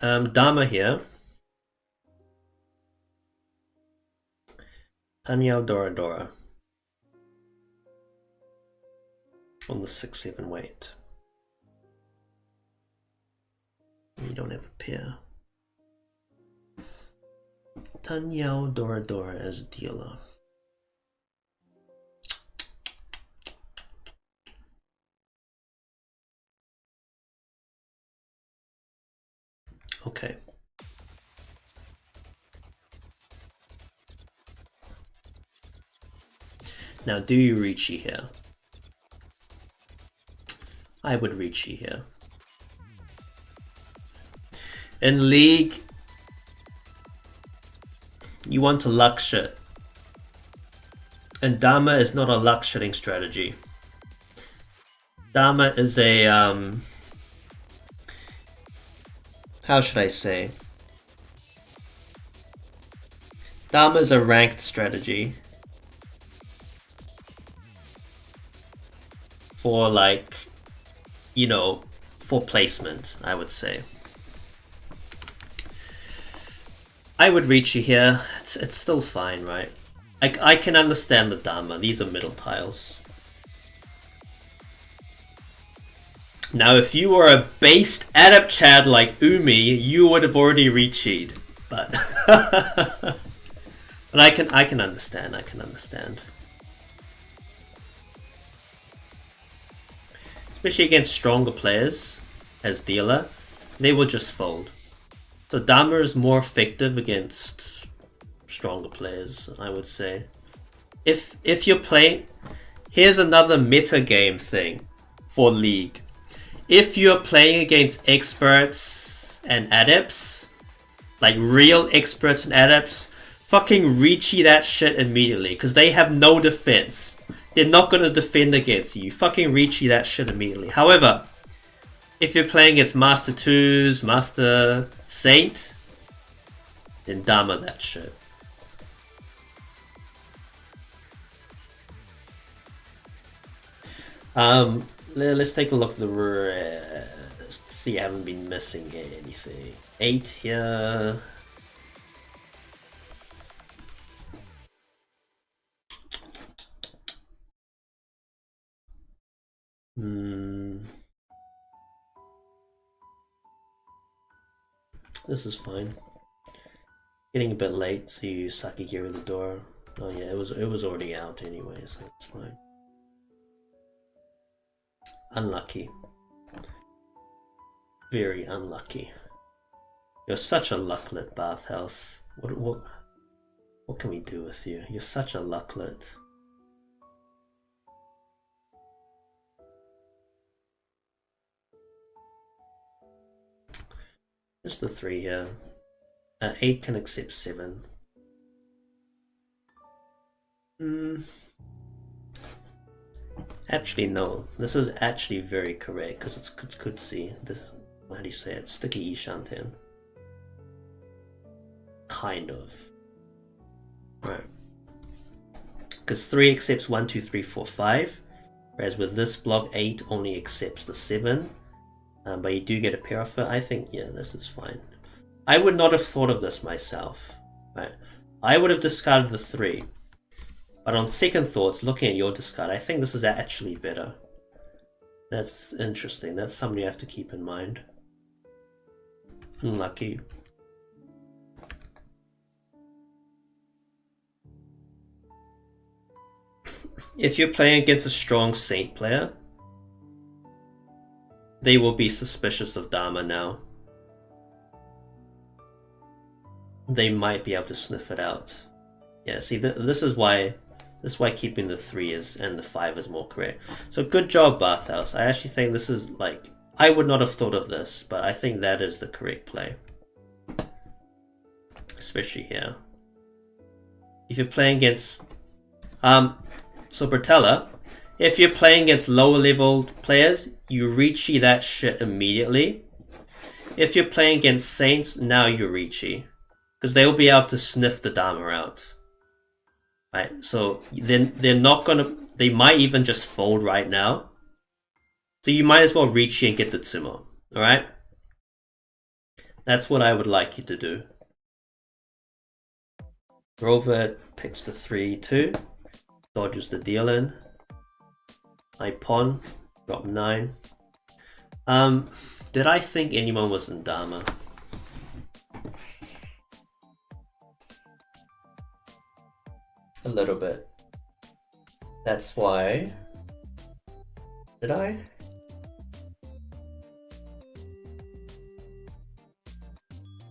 Speaker 1: Dama here. Tanyao Dora Dora. On the 6-7 weight. You don't have a pair. Tanyao Dora Dora as dealer. Okay. Now, do you Ricci here? I would Ricci here. In League, you want to luck shit. And Dama is not a luck shitting strategy. Dama is a, how should I say? Dama is a ranked strategy. For like, you know, for placement, I would say. I would reach you here. It's still fine, right? I can understand the Dama. These are middle tiles. Now, if you were a based adept Chad like Umi, you would have already reached. But but I can understand. I can understand. Especially against stronger players as dealer, they will just fold. So Dama is more effective against stronger players, I would say. If you're playing, here's another meta game thing for League. If you're playing against experts and adepts, like real experts and adepts, fucking Ricci that shit immediately, because they have no defense. They're not going to defend against you. Fucking Ricci that shit immediately. However, if you're playing against Master 2s, Master Saint, then Dama that shit. Let's take a look at the rest. See, I haven't been missing anything. 8 here. This is fine. Getting a bit late, so you Sakigiri the door. Oh yeah, it was already out anyway, so it's fine. Unlucky. Very unlucky. You're such a lucklet, Bathhouse. What can we do with you? You're such a lucklet. Just the 3 here. 8 can accept 7. Actually, no. This is actually very correct because it's could see this. How do you say it? Sticky Ishanten. Kind of. Right. Because 3 accepts 1, 2, 3, 4, 5. Whereas with this block, 8 only accepts the 7. But you do get a pair of it. I think, yeah, this is fine. I would not have thought of this myself. Right? I would have discarded the 3. But on second thoughts, looking at your discard, I think this is actually better. That's interesting. That's something you have to keep in mind. Unlucky. If you're playing against a strong Saint player, they will be suspicious of Dharma now. They might be able to sniff it out. Yeah, see, this is why keeping the 3 is and the 5 is more correct. So good job, Bathhouse. I actually think this is like, I would not have thought of this, but I think that is the correct play. Especially here. If you're playing against so Bertella, if you're playing against lower level players, you Ricci that shit immediately. If you're playing against Saints, now you Ricci. Because they'll be able to sniff the Dharma out. Right? So they're not gonna, they might even just fold right now. So you might as well Ricci and get the Tsumo. Alright? That's what I would like you to do. Rover picks the 3-2. Dodges the deal in. I pawn. Drop 9. Did I think anyone was in Dharma? A little bit. That's why... Did I?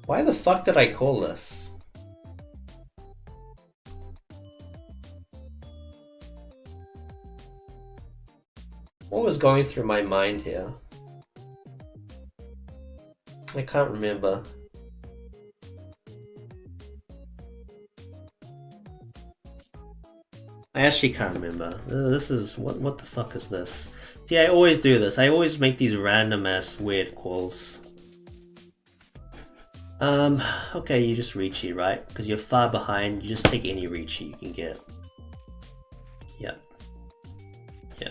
Speaker 1: Why the fuck did I call this? What was going through my mind here? I can't remember. I actually can't remember. This is... What the fuck is this? See, I always do this. I always make these random ass weird calls. Okay, you just Ricci, right? Because you're far behind, you just take any Ricci you can get. Yeah. Yeah.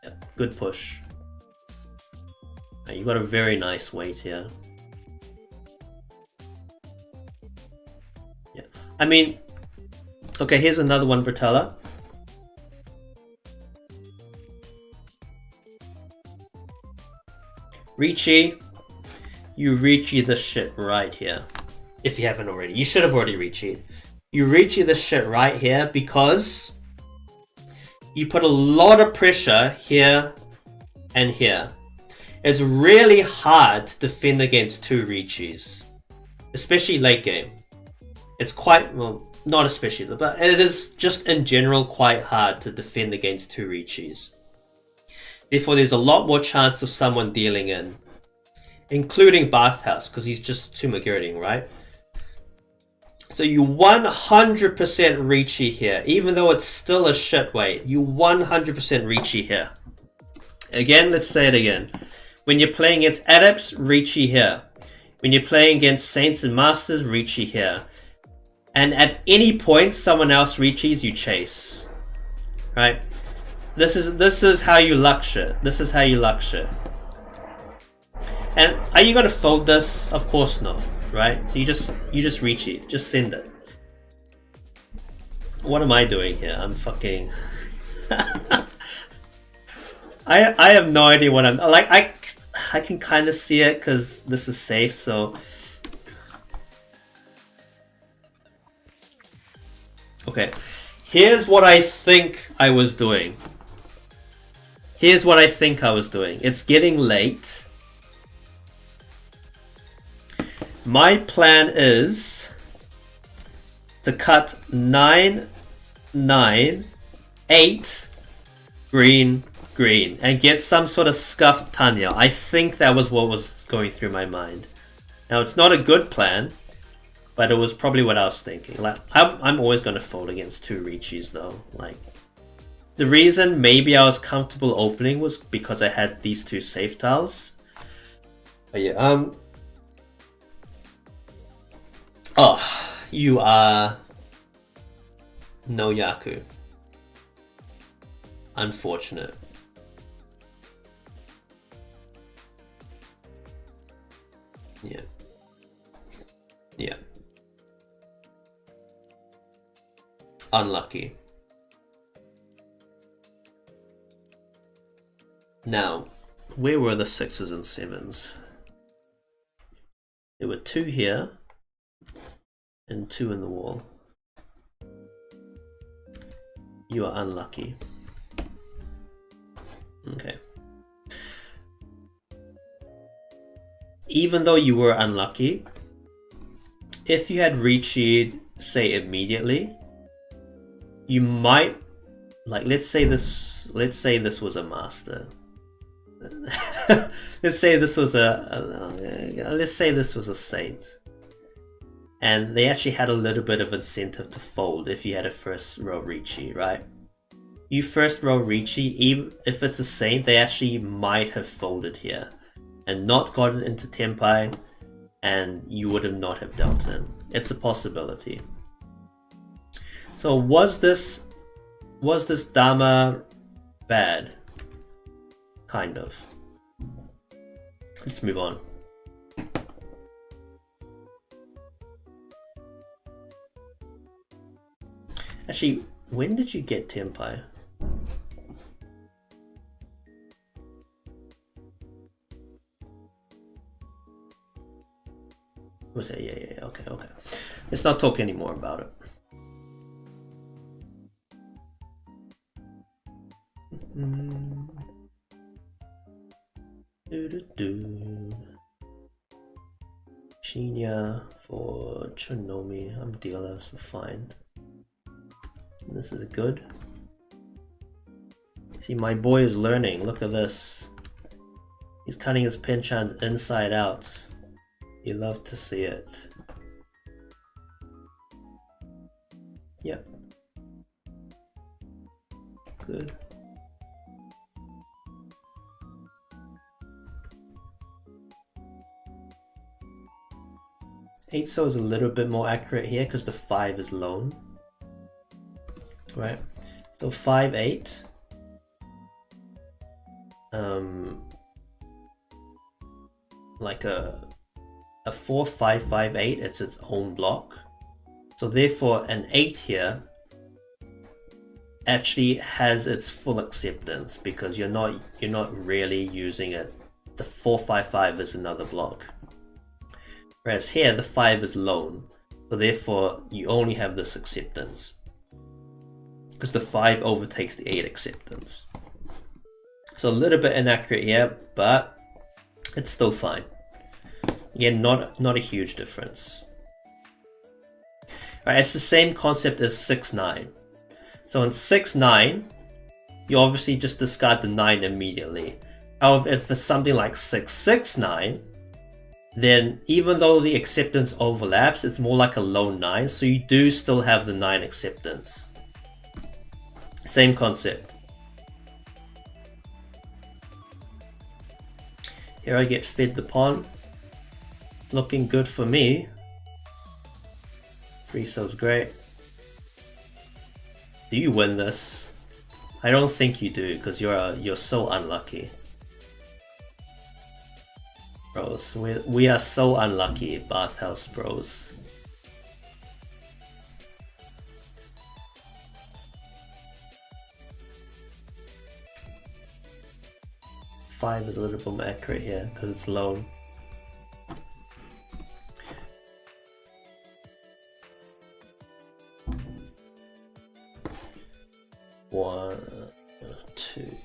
Speaker 1: Yeah, good push. Right, you got a very nice weight here. Yeah. I mean, okay, here's another one, Bertella. Ricci, you Ricci this shit right here. If you haven't already. You should have already Ricci'd. You Ricci this shit right here because you put a lot of pressure here and here. It's really hard to defend against 2 Riccis. Especially late game. It's quite, well, not especially, but it is just in general quite hard to defend against 2 Riccis. Therefore, there's a lot more chance of someone dealing in, including Bathhouse, because he's just Tumagurting, right? So you 100% Ricci here, even though it's still a shit weight. You 100% Ricci here. Again, let's say it again. When you're playing against Adepts, Ricci here. When you're playing against Saints and Masters, Ricci here. And at any point, someone else Ricci's, you chase, right? This is how you luck shit. This is how you luck shit. And are you gonna fold this? Of course not, right? So you just Ricci, just send it. What am I doing here? I'm fucking. I have no idea what I'm like. I can kind of see it because this is safe. So okay, here's what I think I was doing. Here's what I think I was doing. It's getting late. My plan is to cut 9, 9, 8, green, green, and get some sort of scuffed Tanya. I think that was what was going through my mind. Now, it's not a good plan, but it was probably what I was thinking. Like, I'm always going to fold against 2 Riccis, though. Like, the reason maybe I was comfortable opening was because I had these 2 safe tiles. But yeah, oh, you are no Yaku. Unfortunate. Yeah. Yeah. Unlucky. Now, where were the 6s and 7s? There were 2 here and 2 in the wall. You are unlucky. even though you were unlucky, if you had Richi'd, say, immediately, you might, like, let's say this was a master. let's say this was a saint, and they actually had a little bit of incentive to fold if you had a first row Richi, right? You first row Richi, even if it's a saint, they actually might have folded here and not gotten into Tenpai, and you would have not have dealt in. It's a possibility. So was this Dama bad? Kind of. Let's move on. Actually, when did you get Tenpai? Was it? Yeah. Okay. Let's not talk anymore about it. Shinya for Chonomi. I'm dealer, so fine. This is good. See, my boy is learning. Look at this. He's cutting his Penchans inside out. You love to see it. Yep. Good. Eight so is a little bit more accurate here because the 5 is lone. Right? So 5-8. Like a 4-5-5-8, it's its own block. So therefore an 8 here actually has its full acceptance because you're not really using it. The 4-5-5 is another block. Whereas here the 5 is lone. So therefore you only have this acceptance. Because the 5 overtakes the 8 acceptance. So a little bit inaccurate here, but it's still fine. Again, not a huge difference. Right, it's the same concept as 6-9. So in 6-9, you obviously just discard the 9 immediately. However, if it's something like 6-6-9, then even though the acceptance overlaps, it's more like a lone 9, so you do still have the 9 acceptance. Same concept. Here I get fed the pawn. Looking good for me. 3 so's great. Do you win this? I don't think you do because you're so unlucky. Bros, we are so unlucky, Bathhouse bros. Five is a little bit more accurate here because it's lone. One, 2,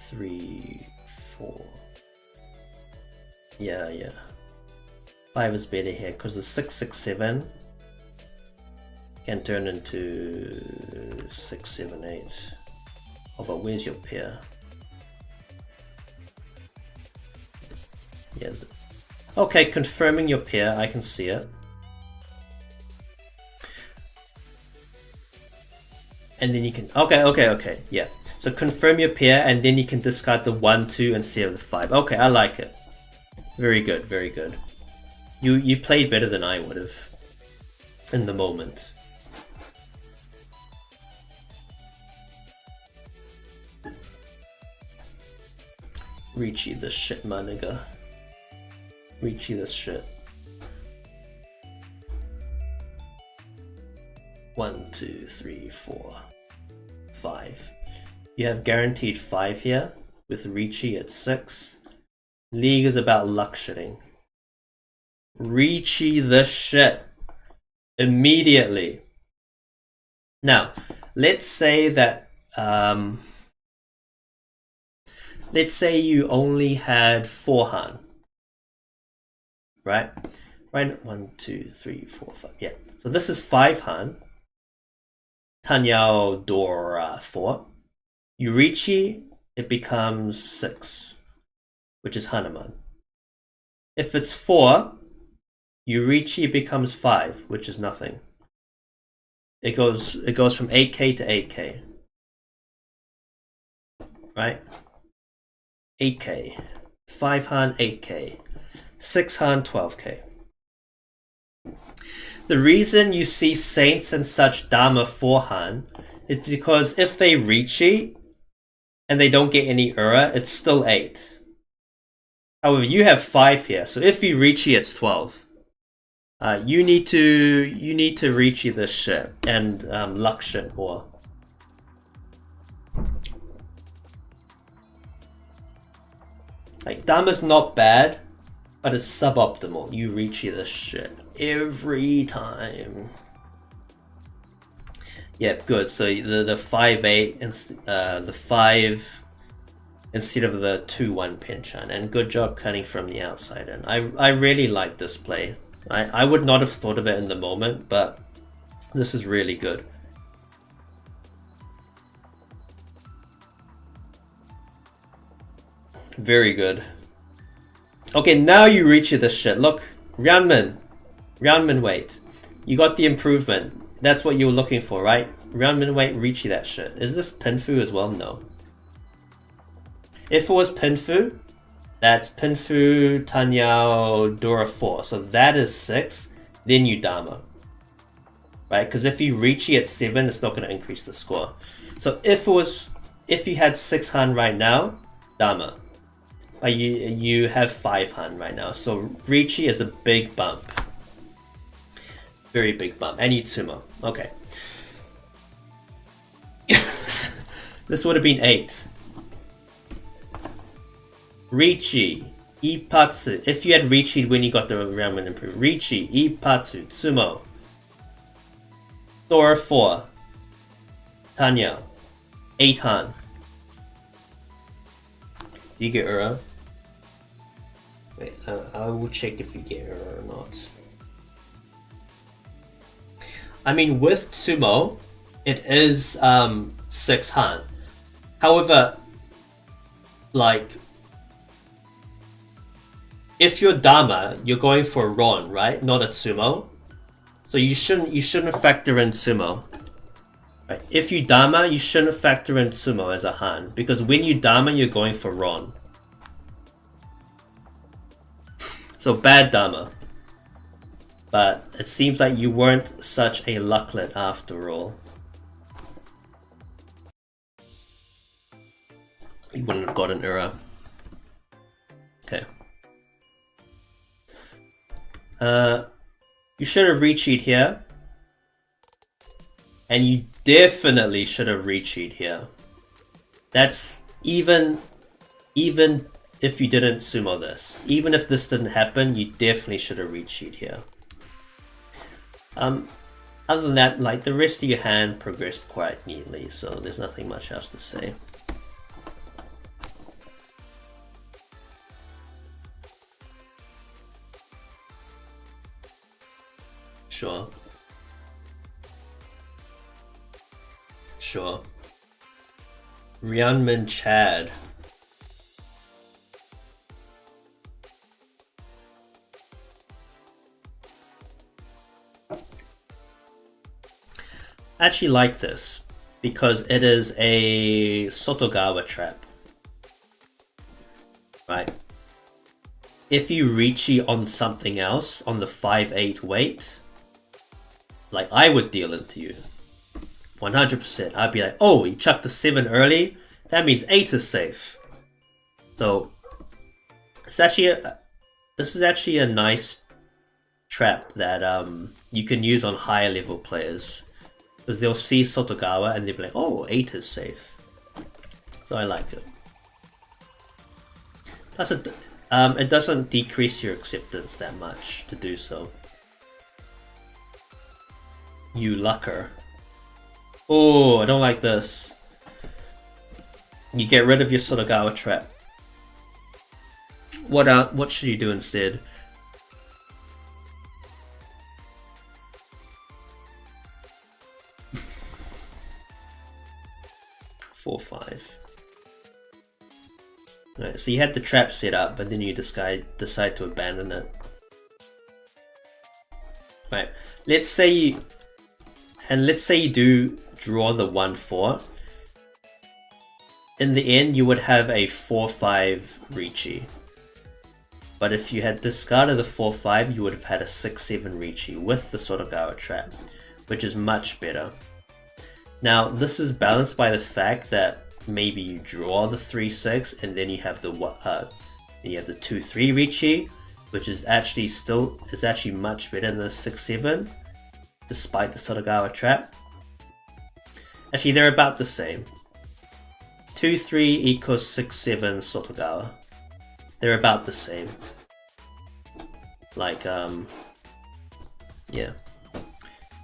Speaker 1: 3, 4. Yeah. 5 is better here because the 6-6-7 can turn into 6-7-8. Oh, but where's your pair? Yeah. Okay, confirming your pair. I can see it. And then you can... Okay. Yeah. So confirm your pair, and then you can discard the 1, 2 instead of the 5. Okay, I like it. Very good, very good. You played better than I would have in the moment. Richi this shit, my nigga. Richi this shit. 1, 2, 3, 4, 5. You have guaranteed 5 here with Richi at 6. League is about luck shitting. Richi the shit immediately. Now, let's say that let's say you only had 4 Han, right? Right, 1, 2, 3, 4, 5. Yeah. So this is 5 Han. Tanyao Dora 4. Yurichi, it becomes 6, which is Hanuman. If it's 4, Yurichi becomes 5, which is nothing. It goes from 8k to 8k. Right? 8k. 5 Han, 8k. 6 Han, 12k. The reason you see Saints and such Dama 4 Han is because if they Richi and they don't get any Ura, it's still 8. However, you have 5 here, so if you Richi, it's 12. You need to Richi this shit and luck shit more. Like, Dama's not bad, but it's suboptimal. You Richi this shit every time. Yeah, good. So the 5-8 and the 5 instead of the 2-1 Pinchan, and good job cutting from the outside. And I really like this play. I would not have thought of it in the moment, but this is really good. Very good. Okay, now you reach this shit. Look, Ryanman, wait. You got the improvement. That's what you were looking for, right? Ryanman, wait, reach that shit. Is this Pinfu as well? No. If it was Pinfu, that's Pinfu, Tanyao, Dora 4. So that is 6. Then you Dama. Right? Because if you Richi at 7, it's not going to increase the score. So if you had 6 Han right now, Dama. You have 5 Han right now. So Richi is a big bump. Very big bump. And Yutsumo. Okay. This would have been 8. Richi, Ipatsu. If you had Richi when you got the Ramen improved. Richi, Ipatsu, Tsumo. Dora 4. Tanya. 8 Han. Do you get Ura? Wait, I will check if you get Ura or not. I mean, with Tsumo, it is 6 Han. However, like, if you're Dama, you're going for Ron, right? Not a Tsumo. So you shouldn't factor in Tsumo. Right. If you Dama, you shouldn't factor in Tsumo as a Han, because when you Dama, you're going for Ron. So bad Dama. But it seems like you weren't such a lucklet after all. You wouldn't have got an Ura. Okay. You should have Richi'd here. And you definitely should have Richi'd here. That's even if you didn't Sumo this. Even if this didn't happen, you definitely should have Richi'd here. Other than that, like, the rest of your hand progressed quite neatly, so there's nothing much else to say. Sure. Sure. Ryanman Chad. I actually like this because it is a Sotogawa trap. Right? If you Richi on something else, on the 5-8 weight, like, I would deal into you. 100%. I'd be like, oh, he chucked the 7 early? That means 8 is safe. So, it's actually this is actually a nice trap that you can use on higher level players. Because they'll see Sotogawa and they'll be like, oh, 8 is safe. So I like it. Plus, it doesn't decrease your acceptance that much to do so. You lucker. Oh, I don't like this. You get rid of your Sotogawa trap. What should you do instead? Four, 5. Right, so you had the trap set up, but then you decide to abandon it. Right. Let's say you do draw the 1-4. In the end, you would have a 4-5 Ricci. But if you had discarded the 4-5, you would have had a 6-7 Ricci with the Sotogawa trap, which is much better. Now, this is balanced by the fact that maybe you draw the 3-6 and then you have the 2-3 Ricci, which is actually much better than the 6-7, despite the Sotogawa trap. Actually, they're about the same. 2-3 equals 6-7 Sotogawa. They're about the same. Like, yeah.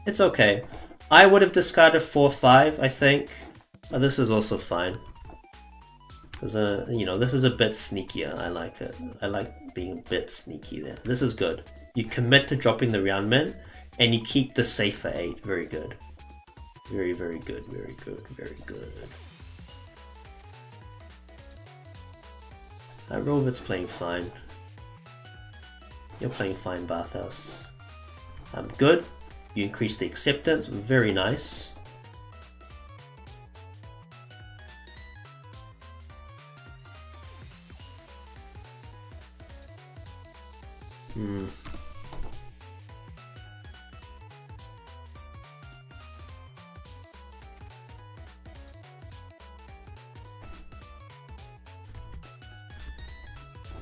Speaker 1: It's okay. I would have discarded 4-5, I think. But this is also fine. This is a bit sneakier. I like it. I like being a bit sneaky there. This is good. You commit to dropping the round min, and you keep the safer 8. Very good. Very, very good. Very good. Very good. Robert's playing fine. You're playing fine, Bathhouse. Good. You increase the acceptance. Very nice.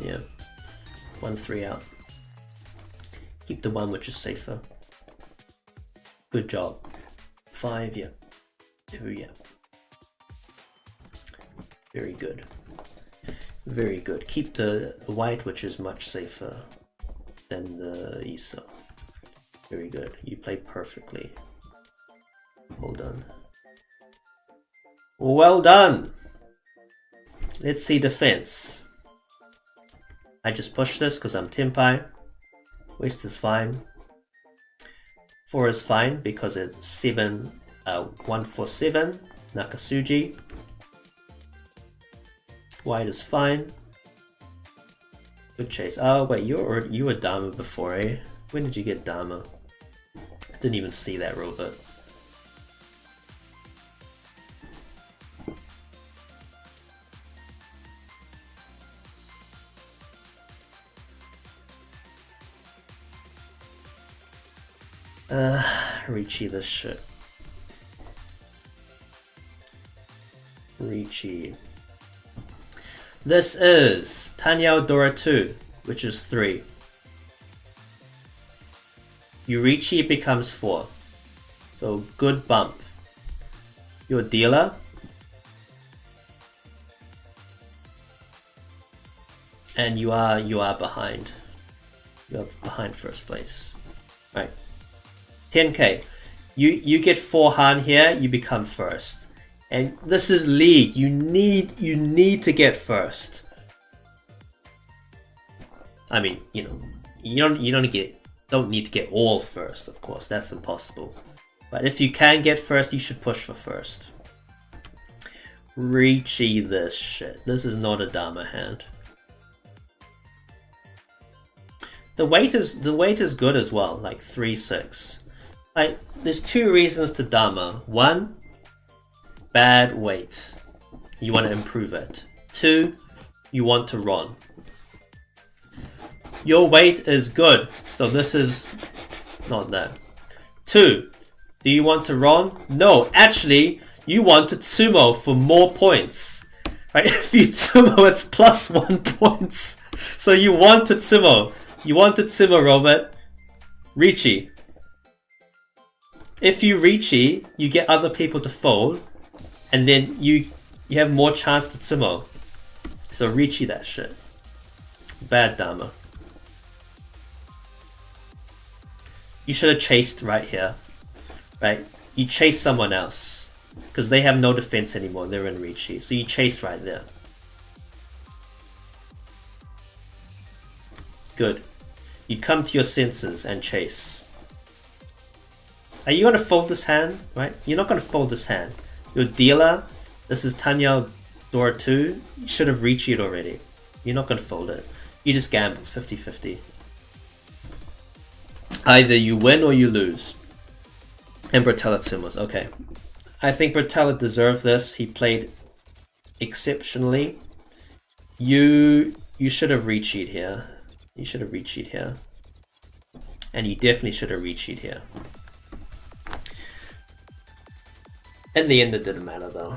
Speaker 1: Yeah. 1-3 out. Keep the 1 which is safer. Good job. 5, yeah. 2, yeah. Very good. Very good. Keep the white which is much safer than the ISO. Very good. You played perfectly. Well done. Well done! Let's see defense. I just push this because I'm Tenpai. Waste is fine. 4 is fine because it's 1-4-7 Nakasuji. White is fine. Good chase. Oh wait, you were Dama before, eh? When did you get Dama? I didn't even see that, Robert. Ricci this shit. Ricci. This is Tanyao Dora 2, which is 3. Yurichi becomes 4. So good bump. Your dealer. And you are behind. You're behind first place. Right. 10k. You get 4 Han here, you become first. And this is league. You need to get first. I mean, you don't need to get all first, of course. That's impossible. But if you can get first, you should push for first. Ricci this shit. This is not a Dama hand. The weight is good as well, like 3-6. Like, there's 2 reasons to Dama. 1, bad weight. You want to improve it. 2, you want to run. Your weight is good, so this is not that. 2, do you want to run? No, actually, you want to Tsumo for more points. Right? If you Tsumo, it's +1 points. So you want to Tsumo. You want to Tsumo, Robert. Ricci. If you Ricci, you get other people to fold, and then you have more chance to Tsumo. So Ricci that shit. Bad Dama. You should have chased right here. Right? You chase someone else. Because they have no defense anymore, they're in Ricci. So you chase right there. Good. You come to your senses and chase. Are you gonna fold this hand? Right? You're not gonna fold this hand. Your dealer, this is Tanya Dora 2. You should have reached it already. You're not gonna fold it. You just gamble 50-50. Either you win or you lose. And Bertella Tsumos. Okay. I think Bertella deserved this. He played exceptionally. You should have reached it here. You should have reached it here. And you definitely should have reached it here. In the end, it didn't matter though.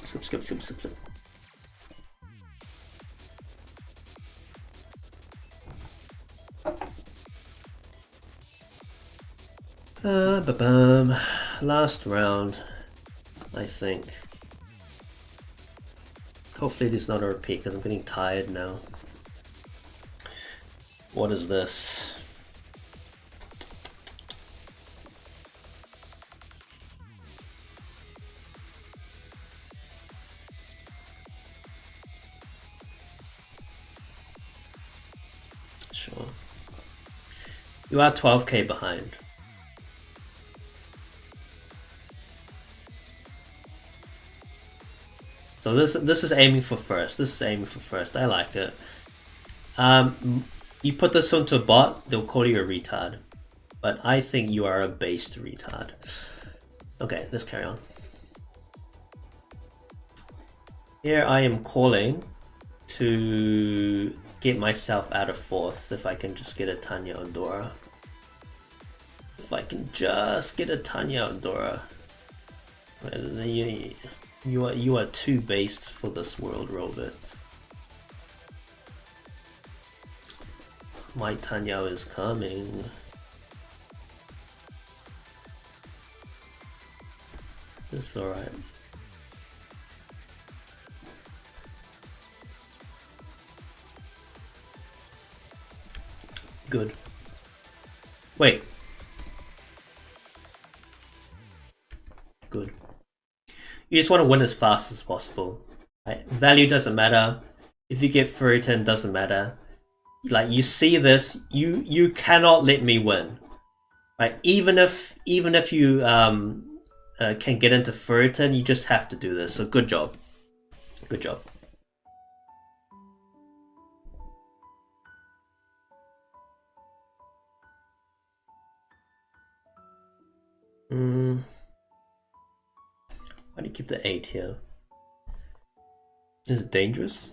Speaker 1: Skip. Last round, I think. Hopefully there's not a repeat because I'm getting tired now. What is this? Sure. You are 12k behind. So this is aiming for first. This is aiming for first. I like it. You put this onto a bot, they'll call you a retard. But I think you are a based retard. Okay, let's carry on. Here I am calling to get myself out of fourth if I can just get a Tanya Ondora. If I can just get a Tanya Ondora. You are too based for this world, Robert. My Tanya is coming. This is alright. Good. Wait. Good. You just want to win as fast as possible. Right? Value doesn't matter. If you get Furitan, doesn't matter. Like, you see this, you cannot let me win. Right? Even if you can get into Furitan, you just have to do this. So good job. Good job. Why do you keep the 8 here? Is it dangerous?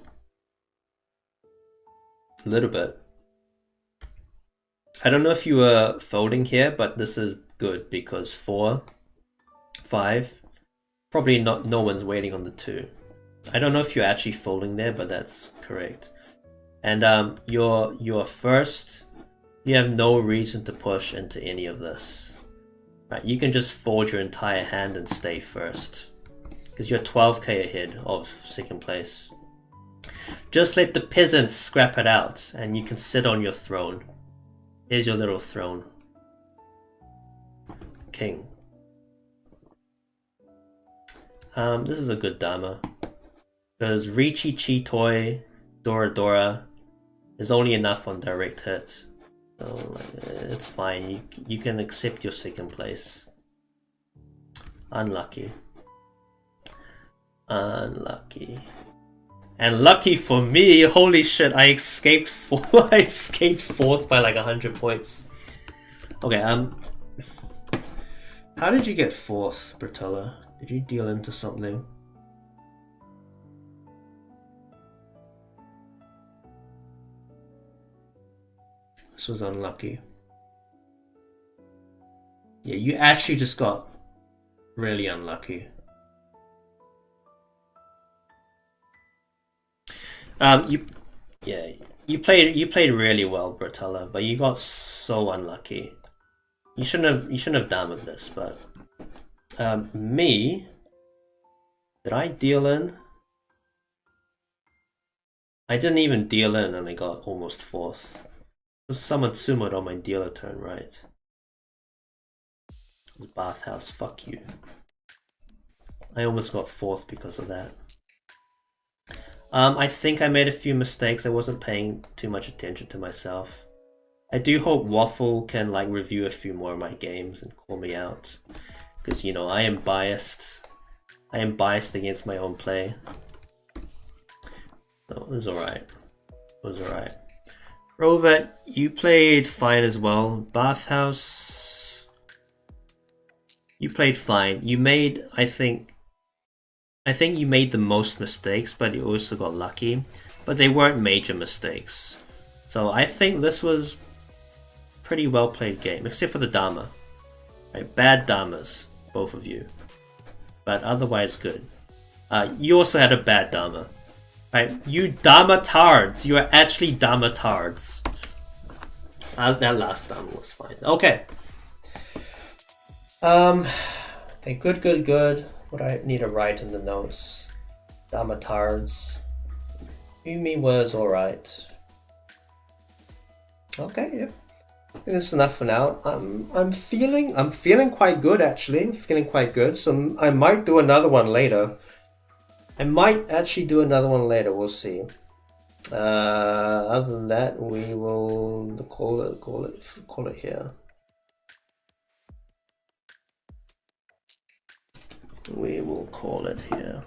Speaker 1: A little bit. I don't know if you were folding here, but this is good because 4, 5, probably no one's waiting on the 2. I don't know if you're actually folding there, but that's correct. And your first, you have no reason to push into any of this. Right, you can just fold your entire hand and stay first. Because you're 12k ahead of second place. Just let the peasants scrap it out and you can sit on your throne. Here's your little throne. King. This is a good Dharma. Because Richi Chitoi Dora is only enough on direct hit. So it's fine. You can accept your second place. Unlucky. Unlucky. And lucky for me, holy shit, I escaped I escaped fourth by like 100 points. Okay, how did you get fourth, Bertella? Did you deal into something? This was unlucky. Yeah, you actually just got really unlucky. You played really well, Bertella, but you got so unlucky. You shouldn't have damaged this, but me, did I deal in? I didn't even deal in and I got almost fourth. Someone summoned on my dealer turn, right? The bathhouse, fuck you. I almost got fourth because of that. I think I made a few mistakes. I wasn't paying too much attention to myself. I do hope Waffle can like review a few more of my games and call me out, because you know I am biased. I am biased against my own play. So it was alright. It was alright. Rovet, you played fine as well. Bathhouse, you played fine. You made, I think you made the most mistakes, but you also got lucky. But they weren't major mistakes. So I think this was pretty well played game, except for the Dharma. Right, bad Dharmas, both of you. But otherwise good. You also had a bad Dharma. Right, you Dharma-tards. You are actually Dharma-tards. That last Dharma was fine. Okay. Okay, good. What do I need to write in the notes? Dharma-tards. Yumi was alright. Okay, yeah. I think that's enough for now. I'm feeling quite good actually. I'm feeling quite good. So I might do another one later. I might actually do another one later. We'll see. Other than that, we will call it here. We will call it here.